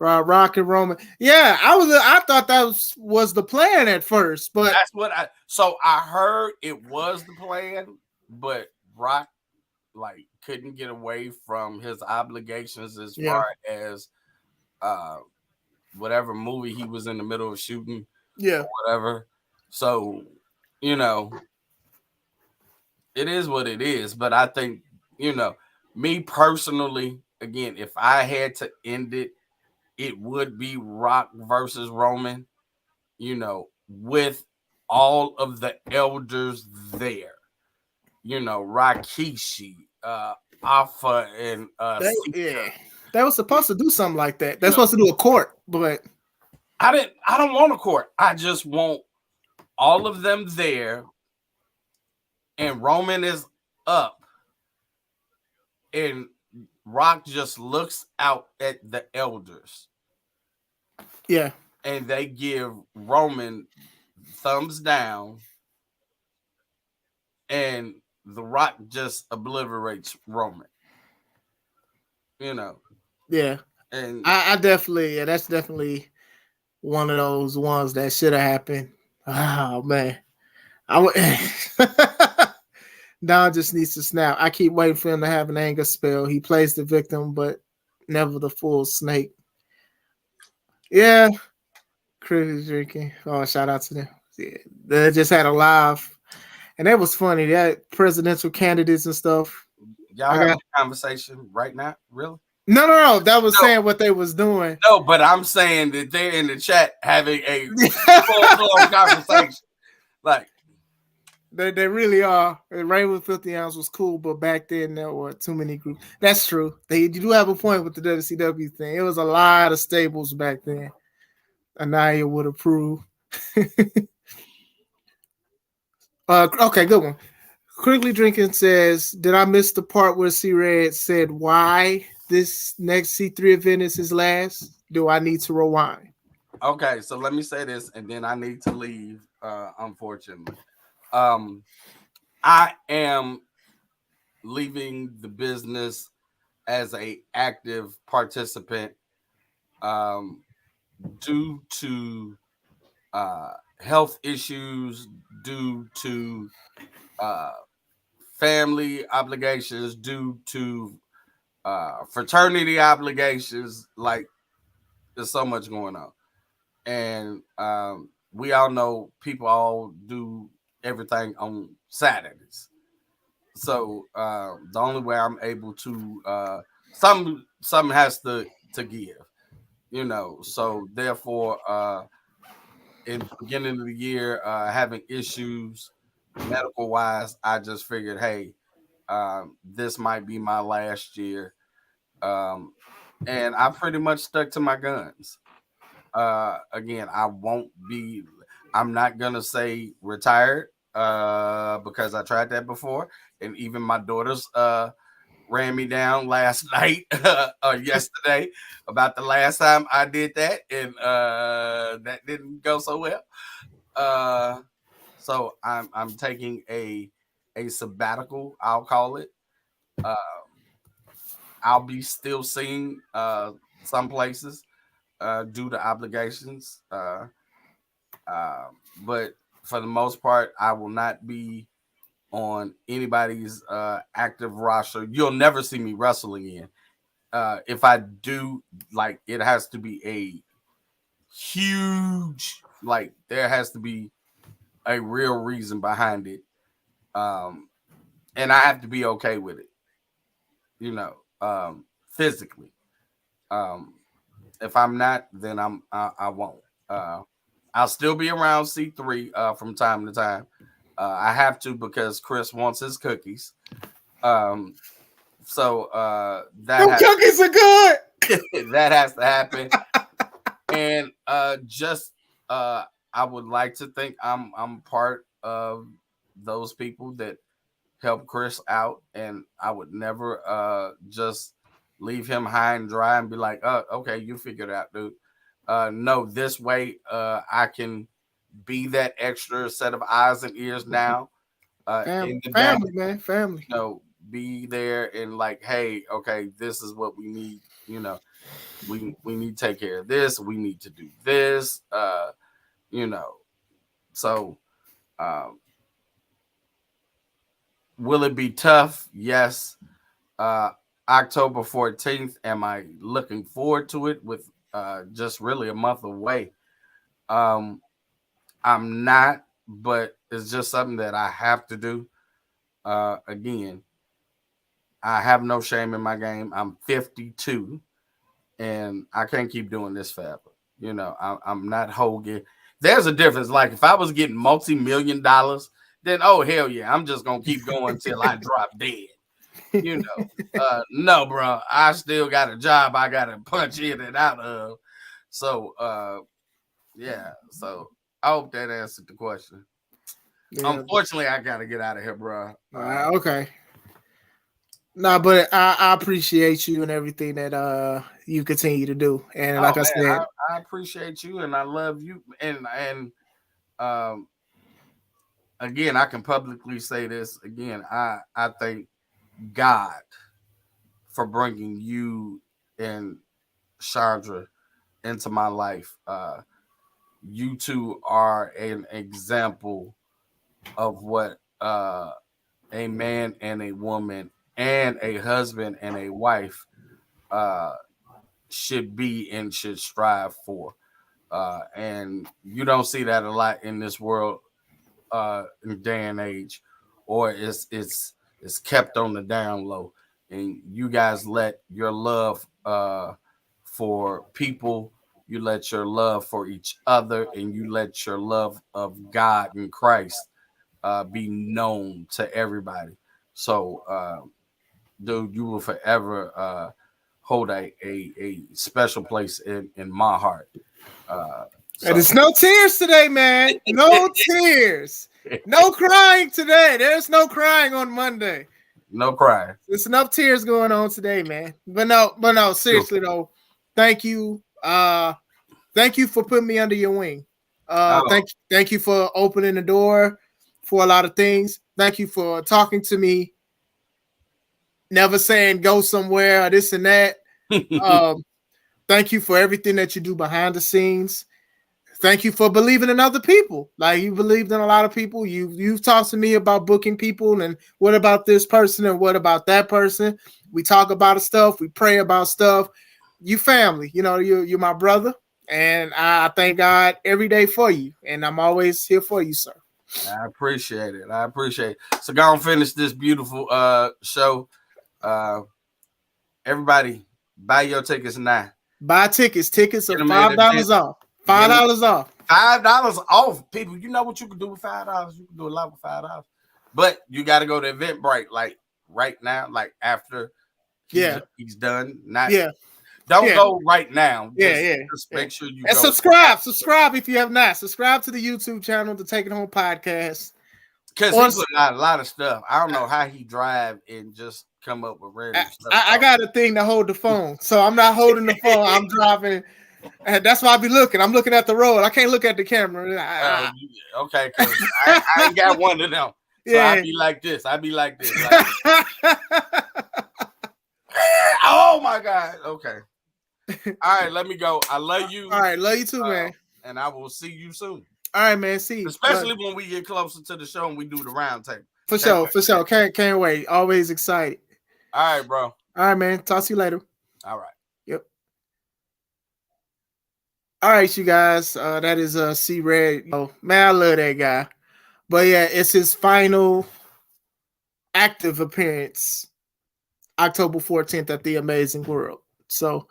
Rock and Roman. Yeah, I thought that was the plan at first, but that's what I heard it was the plan, but Rock like couldn't get away from his obligations as far as whatever movie he was in the middle of shooting. Yeah. Whatever. So, you know, it is what it is. But I think, me personally, again, if I had to end it, it would be Rock versus Roman, with all of the elders there. Rikishi, Alpha, and they were supposed to do something like that. They're supposed to do a court, but I don't want a court. I just want all of them there, and Roman is up, and Rock just looks out at the elders. Yeah. And they give Roman thumbs down, and The Rock just obliterates Roman. Yeah. And I definitely, that's definitely one of those ones that should have happened. Oh man. Don just needs to snap. I keep waiting for him to have an anger spell. He plays the victim, but never the full snake. Yeah. Chris is drinking. Oh, shout out to them. Yeah. They just had a live, and that was funny. That presidential candidates and stuff. Y'all having a conversation right now? Really? No. That was saying what they was doing. No, but I'm saying that they're in the chat having a full-blown conversation. Like, they really are. Rain with 50 Ounce was cool, but back then there were too many groups. That's true. You do have a point with the WCW thing. It was a lot of stables back then. Anaya would approve. Okay, good one. Quickly Drinking says, did I miss the part where C-Red said why this next C3 event is his last? Do I need to rewind? Okay, so let me say this, and then I need to leave, unfortunately. I am leaving the business as a active participant due to health issues, due to family obligations, due to fraternity obligations. Like, there's so much going on. And we all know people all do everything on Saturdays. So the only way I'm able to something has to give, So therefore, in the beginning of the year, having issues medical wise, I just figured, hey, this might be my last year, and I pretty much stuck to my guns. Again, I'm not gonna say retired because I tried that before, and even my daughters ran me down last night or yesterday about the last time I did that, and that didn't go so well. So I'm taking a sabbatical, I'll call it. I'll be still seeing some places due to obligations. But for the most part, I will not be on anybody's active roster. You'll never see me wrestle again. If I do, like, it has to be a huge, like, there has to be a real reason behind it. And I have to be okay with it, physically. If I'm not, then I won't. I'll still be around C3 from time to time. I have to because Chris wants his cookies. So that cookies are good. That has to happen. And I would like to think I'm part of those people that help Chris out, and I would never just leave him high and dry and be like, okay, you figure it out, dude. No, this way I can be that extra set of eyes and ears now. Family, man. be there and like, hey, okay, this is what we need. You know, we need to take care of this. We need to do this. You know, so will it be tough? Yes. October 14th. Am I looking forward to it with just really a month away? I'm not, but it's just something that I have to do. Again, I have no shame in my game. I'm 52 and I can't keep doing this forever. You know, I'm not Hogan. There's a difference. Like if I was getting multi-million-dollar, then oh hell yeah, I'm just gonna keep going until I drop dead. You know, no, bro, I still got a job I gotta punch in and out of. So, yeah. So I hope that answered the question. Yeah. Unfortunately, I gotta get out of here, bro. Okay. No, but I appreciate you and everything that you continue to do. And like I said, I appreciate you and I love you. And again, I can publicly say this again. I thank God for bringing you and Chandra into my life. You two are an example of what a man and a woman and a husband and a wife should be and should strive for. And you don't see that a lot in this world in day and age, or it's kept on the down low. And you guys let your love for people, you let your love for each other, and you let your love of God and Christ be known to everybody. So, dude, you will forever hold a special place in my heart. And it's no tears today, man. No tears. No crying today. There's no crying on Monday. No crying. There's enough tears going on today, man. But no, seriously though. Thank you. Thank you for putting me under your wing. Thank you for opening the door for a lot of things. Thank you for talking to me. Never saying go somewhere or this and that. Thank you for everything that you do behind the scenes. Thank you for believing in other people. Like you believed in a lot of people. You've talked to me about booking people and what about this person and what about that person. We talk about stuff. We pray about stuff. You family. You know, you're my brother. And I thank God every day for you. And I'm always here for you, sir. I appreciate it. I appreciate it. So go and finish this beautiful show. Everybody, buy your tickets now. Buy tickets. Tickets are $5 off. $5 off. $5 off, people. You know what you can do with $5? You can do a lot with $5. But you got to go to Eventbrite like right now, like after he's done. Don't go right now. Just make sure you and go. Subscribe if you have not. Subscribe to the YouTube channel, the Take It Home Podcast. Because he put out a lot of stuff. I don't know how he drive and just come up with random stuff. I got a thing to hold the phone, so I'm not holding the phone. I'm driving. And that's why I be looking. I'm looking at the road. I can't look at the camera. Okay, because I ain't got one of them. So I be like this. Like, oh my God. Okay. All right, let me go. I love you. All right, love you too, man. And I will see you soon. All right, man. See you. Especially when we get closer to the show and we do the round table. For sure. Can't wait. Always excited. All right, bro. All right, man. Talk to you later. All right. Yep. All right, you guys. That is C Red. Oh, man, I love that guy. But yeah, it's his final active appearance, October 14th at the Amazing World. So,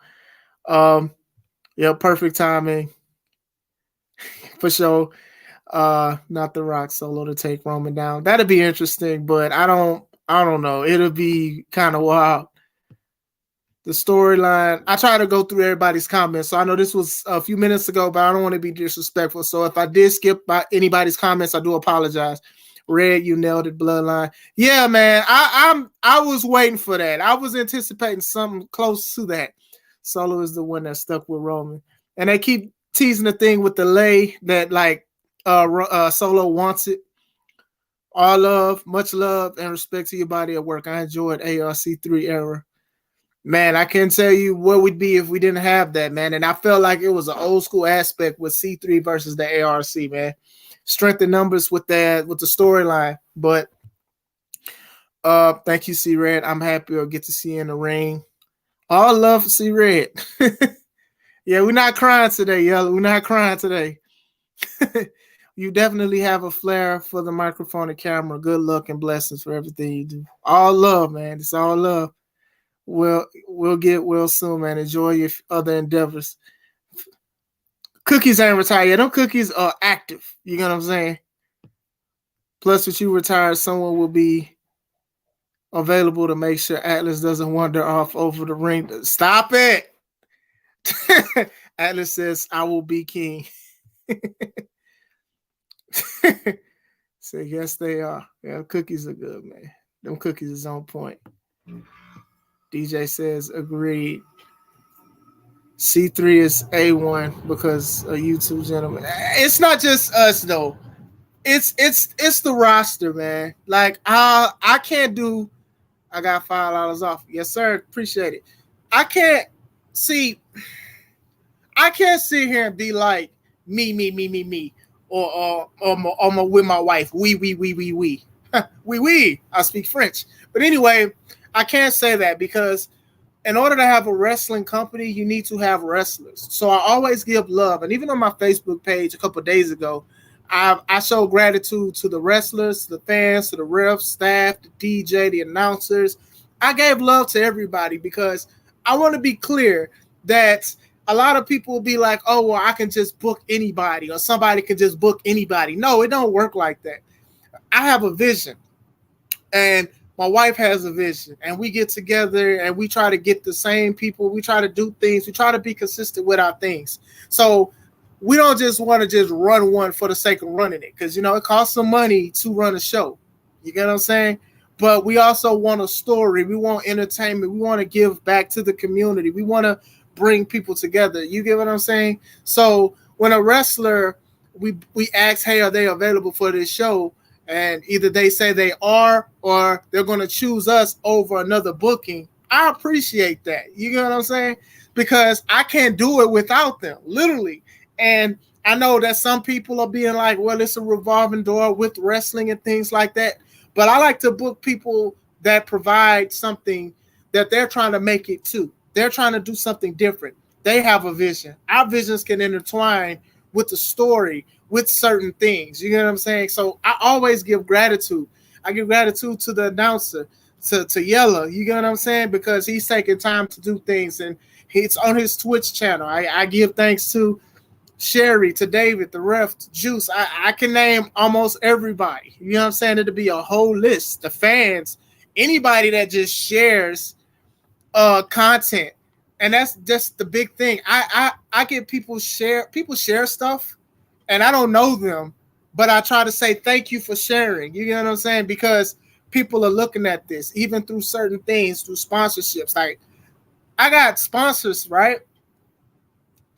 perfect timing for sure. Not The Rock solo to take Roman down. That'd be interesting, but I don't know. It'll be kind of wild. The storyline, I try to go through everybody's comments. So I know this was a few minutes ago, but I don't want to be disrespectful. So if I did skip by anybody's comments, I do apologize. Red, you nailed it. Bloodline. Yeah, man. I was waiting for that. I was anticipating something close to that. Solo is the one that stuck with Roman. And they keep teasing the thing with the lay that like Solo wants it. All love, much love, and respect to your body of work. I enjoyed ARC3 era. Man, I can't tell you what we'd be if we didn't have that, man. And I felt like it was an old school aspect with C3 versus the ARC, man. Strength in numbers with that, with the storyline. But thank you, C Red. I'm happy to get to see you in the ring. All love for C Red. Yeah, we're not crying today, Yellow. We're not crying today. You definitely have a flair for the microphone and camera. Good luck and blessings for everything you do. All love, man. It's all love. We'll get well soon, man. Enjoy your other endeavors. Cookies ain't retired yet. Them cookies are active. You know what I'm saying? Plus, if you retire, someone will be available to make sure Atlas doesn't wander off over the ring. Stop it. Atlas says, I will be king. So yes, they are. Yeah, cookies are good, man. Them cookies is on point. DJ says, agreed. C3 is A1 because of YouTube gentlemen. It's not just us though. It's the roster, man. Like I can't do. I got $5 off. Yes, sir. Appreciate it. I can't sit here and be like me, or with my wife. We. I speak French, but anyway, I can't say that because in order to have a wrestling company, you need to have wrestlers. So I always give love, and even on my Facebook page a couple of days ago, I show gratitude to the wrestlers, to the fans, to the refs, staff, the DJ, the announcers. I gave love to everybody because I want to be clear that a lot of people will be like, oh, well, I can just book anybody or somebody can just book anybody. No, it don't work like that. I have a vision and my wife has a vision and we get together and we try to get the same people. We try to do things. We try to be consistent with our things. So we don't just want to just run one for the sake of running it because, it costs some money to run a show. You get what I'm saying? But we also want a story. We want entertainment. We want to give back to the community. We want to bring people together. You get what I'm saying? So when a wrestler, we ask, hey, are they available for this show? And either they say they are or they're going to choose us over another booking. I appreciate that. You get what I'm saying? Because I can't do it without them, literally. And I know that some people are being like, well, it's a revolving door with wrestling and things like that. But I like to book people that provide something that they're trying to make it too. They're trying to do something different. They have a vision. Our visions can intertwine with the story, with certain things. You know what I'm saying? So I always give gratitude. I give gratitude to the announcer, to Yella. You get what I'm saying? Because he's taking time to do things and he's on his Twitch channel. I give thanks to Sherry, to David, the ref, to Juice. I can name almost everybody. You know what I'm saying? It'll be a whole list. The fans, anybody that just shares content. And that's just the big thing. I get people share stuff and I don't know them, but I try to say thank you for sharing. You know what I'm saying? Because people are looking at this, even through certain things, through sponsorships. Like I got sponsors, right?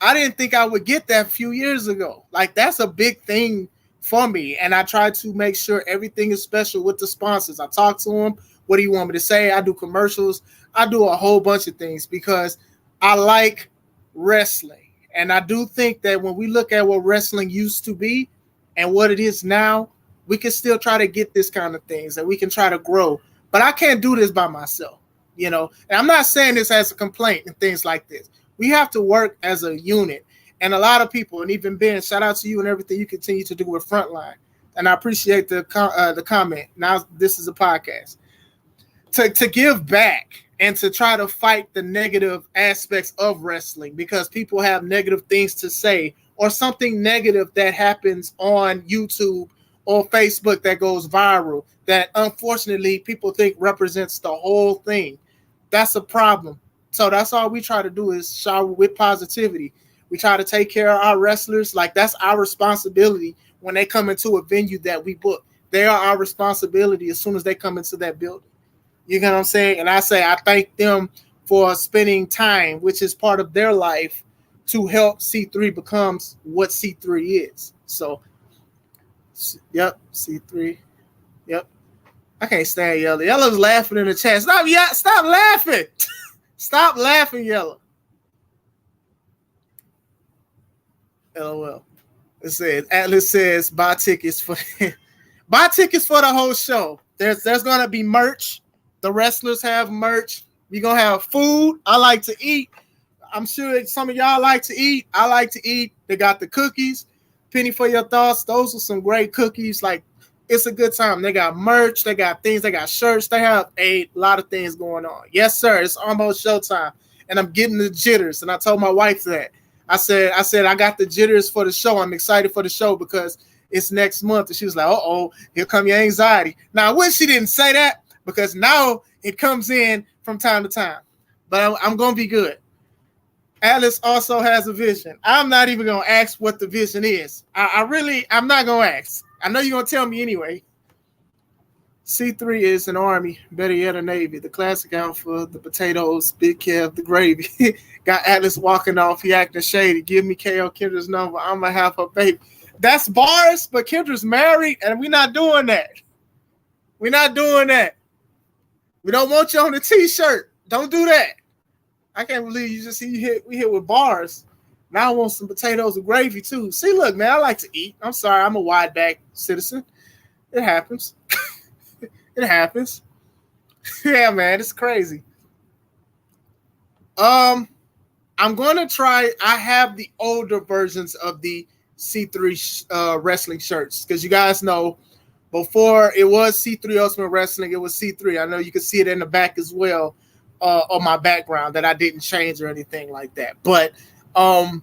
I didn't think I would get that a few years ago. Like that's a big thing for me. And I try to make sure everything is special with the sponsors. I talk to them. What do you want me to say? I do commercials. I do a whole bunch of things because I like wrestling. And I do think that when we look at what wrestling used to be and what it is now, we can still try to get this kind of things and we can try to grow. But I can't do this by myself, And I'm not saying this as a complaint and things like this. We have to work as a unit. And a lot of people, and even Ben, shout out to you and everything you continue to do with Frontline. And I appreciate the comment. Now this is a podcast. To give back and to try to fight the negative aspects of wrestling because people have negative things to say or something negative that happens on YouTube or Facebook that goes viral that unfortunately people think represents the whole thing. That's a problem. So that's all we try to do is shower with positivity. We try to take care of our wrestlers. Like that's our responsibility when they come into a venue that we book. They are our responsibility as soon as they come into that building. You know what I'm saying? And I say I thank them for spending time, which is part of their life, to help C3 becomes what C3 is. So, yep, C3. Yep. I can't stand Yellow. Yellow's laughing in the chat. Stop laughing. Stop laughing, Yellow. LOL. It says Atlas says buy tickets for the whole show. There's gonna be merch. The wrestlers have merch. We're gonna have food. I like to eat. I'm sure some of y'all like to eat. I like to eat. They got the cookies. Penny for your thoughts. Those are some great cookies. Like, it's a good time. They got merch. They got things. They got shirts. They have a lot of things going on. Yes, sir. It's almost showtime. And I'm getting the jitters. And I told my wife that. I said, I got the jitters for the show. I'm excited for the show because it's next month. And she was like, uh-oh, here come your anxiety. Now, I wish she didn't say that because now it comes in from time to time. But I'm going to be good. Atlas also has a vision. I'm not even going to ask what the vision is. I'm not going to ask. I know you're going to tell me anyway. C3 is an army, better yet a navy. The classic alpha, the potatoes, Big Kev, the gravy. Got Atlas walking off. He acting shady. Give me KO Kendra's number. I'm going to have her baby. That's bars, but Kendra's married, and we're not doing that. We're not doing that. We don't want you on the T-shirt. Don't do that. I can't believe you just we hit with bars. Now I want some potatoes and gravy too. See, look, man, I like to eat. I'm sorry, I'm a wide back citizen. It happens. It happens. Yeah, man, it's crazy. I'm gonna try. I have the older versions of the C3 wrestling shirts because you guys know before it was C3 Ultimate Wrestling, it was C3. I know you can see it in the back as well. On my background that I didn't change or anything like that. But I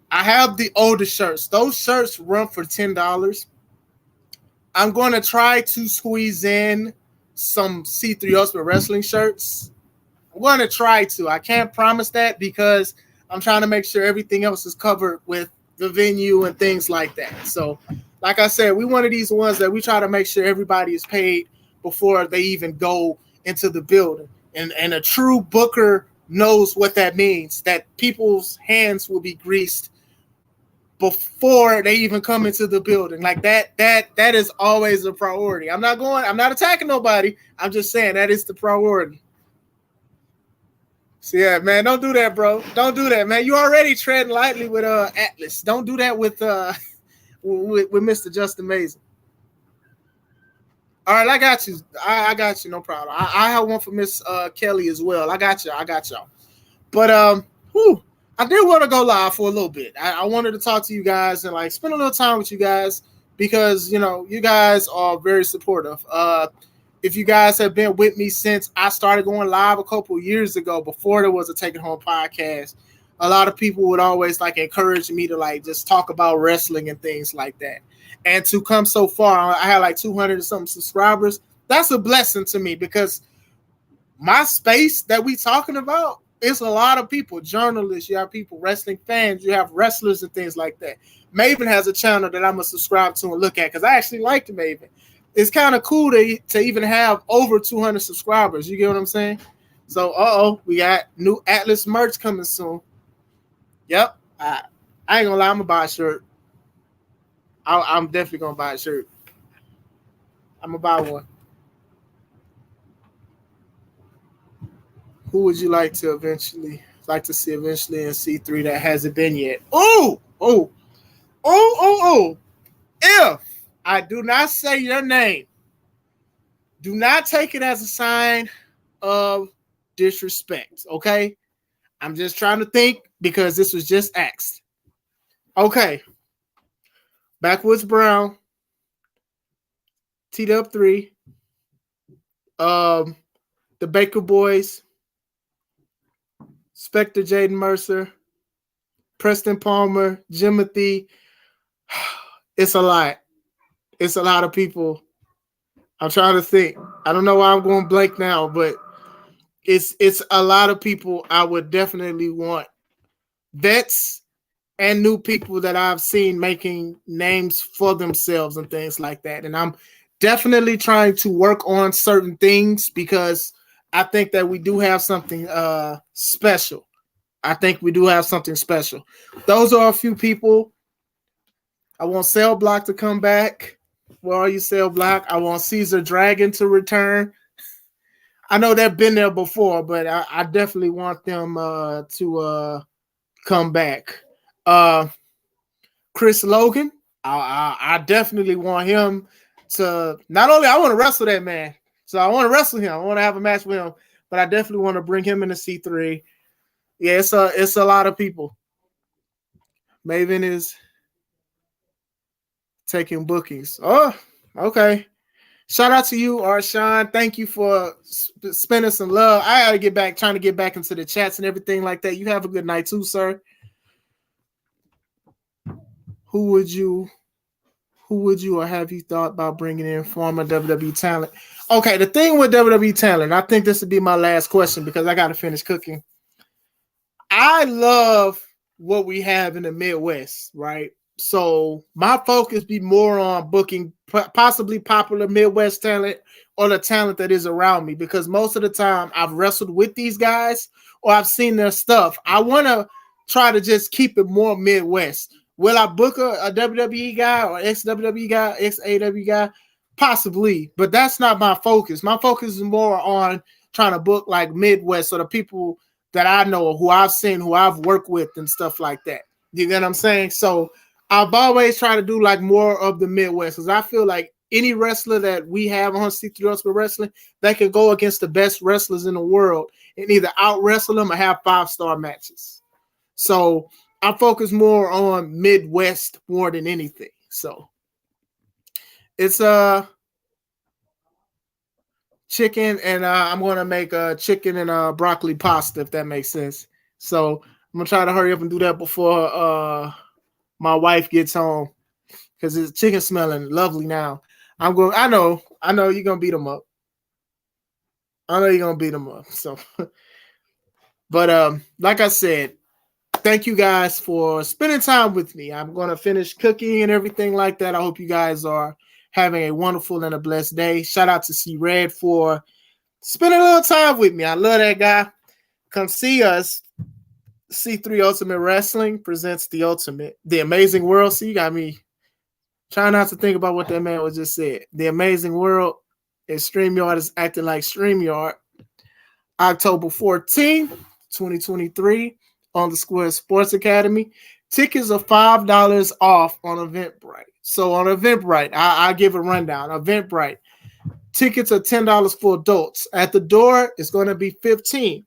have the older shirts. Those shirts run for $10. I'm going to try to squeeze in some C3 Ultimate Wrestling shirts. I'm going to try to. I can't promise that because I'm trying to make sure everything else is covered with the venue and things like that. So, like I said, we one of these ones that we try to make sure everybody is paid before they even go into the building. And a true booker knows what that means, that people's hands will be greased before they even come into the building. Like that is always a priority. I'm not attacking nobody. I'm just saying that is the priority. So yeah, man, don't do that, bro. Don't do that, man. You already treading lightly with Atlas. Don't do that with Mr. Just Amazing. All right, I got you. I got you. No problem. I have one for Miss Kelly as well. I got y'all. But I did want to go live for a little bit. I wanted to talk to you guys and like spend a little time with you guys because you guys are very supportive. If you guys have been with me since I started going live a couple years ago, before there was a Take It Home podcast, a lot of people would always like encourage me to like just talk about wrestling and things like that. And to come so far, I had like 200 and something subscribers. That's a blessing to me because my space that we talking about is a lot of people, journalists, you have people, wrestling fans, you have wrestlers and things like that. Maven has a channel that I'm going to subscribe to and look at because I actually like Maven. It's kind of cool to even have over 200 subscribers. You get what I'm saying? So, we got new Atlas merch coming soon. Yep. I ain't going to lie, I'm going to buy a shirt. I'm definitely going to buy a shirt. I'm going to buy one. Who would you like to see eventually in C3 that hasn't been yet? Oh. If I do not say your name, do not take it as a sign of disrespect, okay? I'm just trying to think because this was just asked. Okay. Backwoods Brown, T-Dub3, the Baker Boys, Spectre Jaden Mercer, Preston Palmer, Jimothy. It's a lot. It's a lot of people. I'm trying to think. I don't know why I'm going blank now, but it's a lot of people I would definitely want. Vets and new people that I've seen making names for themselves and things like that. And I'm definitely trying to work on certain things because I think that we do have something special. I think we do have something special. Those are a few people. I want Cell Block to come back. for all you Cell Block. I want Caesar Dragon to return. I know they've been there before, but I definitely want them to come back. Chris Logan, I definitely want him to. Not only I want to wrestle that man, so I want to wrestle him. I want to have a match with him, but I definitely want to bring him into C3. Yeah, it's a lot of people. Maven is taking bookings. Oh, okay. Shout out to you, Arshawn. Thank you for spending some love. I gotta get back, trying to get back into the chats and everything like that. You have a good night too, sir. Who would you or have you thought about bringing in former WWE talent? Okay, the thing with WWE talent, I think this would be my last question because I got to finish cooking. I love what we have in the Midwest, right? So my focus be more on booking possibly popular Midwest talent or the talent that is around me, because most of the time I've wrestled with these guys or I've seen their stuff. I want to try to just keep it more Midwest. Will I book a WWE guy or ex-WWE guy, ex-AW guy? Possibly, but that's not my focus. My focus is more on trying to book like Midwest, so the people that I know, who I've seen, who I've worked with and stuff like that. You get what I'm saying? So I've always tried to do like more of the Midwest, because I feel like any wrestler that we have on C3 Ultimate Wrestling, they can go against the best wrestlers in the world and either out wrestle them or have 5-star matches. So I focus more on Midwest more than anything. So it's chicken, and I'm gonna make a chicken and broccoli pasta, if that makes sense. So I'm gonna try to hurry up and do that before my wife gets home, because it's chicken smelling lovely now. I know you're gonna beat them up. I know you're gonna beat them up. So, but like I said, thank you guys for spending time with me. I'm gonna finish cooking and everything like that. I hope you guys are having a wonderful and a blessed day. Shout out to C Red for spending a little time with me. I love that guy. Come see us. C3 Ultimate Wrestling presents the Amazing World. See, you got me trying not to think about what that man was just said. The Amazing World, and StreamYard is acting like StreamYard. October 14th, 2023, on the Square Sports Academy. Tickets are $5 off on Eventbrite. So on Eventbrite, I give a rundown. Eventbrite, tickets are $10 for adults. At the door, it's going to be $15.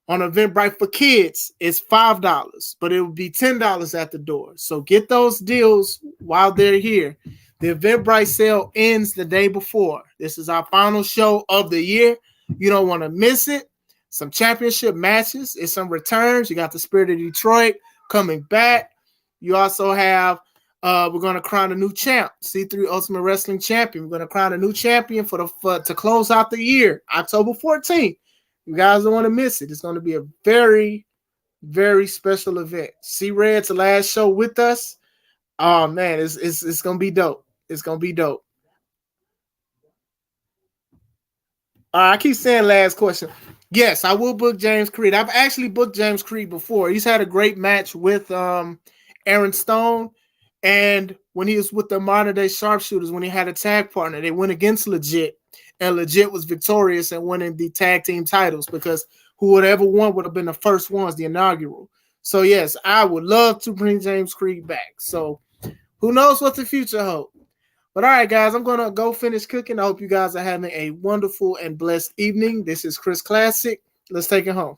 On Eventbrite for kids, it's $5, but it will be $10 at the door. So get those deals while they're here. The Eventbrite sale ends the day before. This is our final show of the year. You don't want to miss it. Some championship matches. It's some returns. You got the Spirit of Detroit coming back. You also have, we're going to crown a new champ, C3 Ultimate Wrestling Champion. We're going to crown a new champion to close out the year, October 14th. You guys don't want to miss it. It's going to be a very, very special event. C Red's the last show with us. Oh man, it's going to be dope. It's going to be dope. I keep saying last question. Yes, I will book James Creed. I've actually booked James Creed before. He's had a great match with Aaron Stone. And when he was with the Modern Day Sharpshooters, when he had a tag partner, they went against Legit. And Legit was victorious and winning the tag team titles, because who would ever won would have been the first ones, the inaugural. So, yes, I would love to bring James Creed back. So, who knows what the future holds. But, all right, guys, I'm going to go finish cooking. I hope you guys are having a wonderful and blessed evening. This is Chris Classic. Let's take it home.